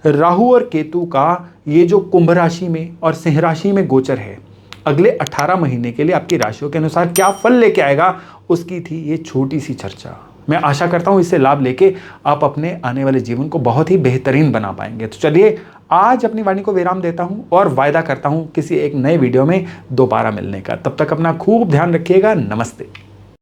राहु और केतु का ये जो कुंभ राशि में और सिंह राशि में गोचर है, अगले 18 महीने के लिए आपकी राशियों के अनुसार क्या फल लेके आएगा, उसकी थी ये छोटी सी चर्चा। मैं आशा करता हूं इससे लाभ लेके आप अपने आने वाले जीवन को बहुत ही बेहतरीन बना पाएंगे। तो चलिए आज अपनी वाणी को विराम देता हूं और वायदा करता हूं किसी एक नए वीडियो में दोबारा मिलने का। तब तक अपना खूब ध्यान रखिएगा। नमस्ते।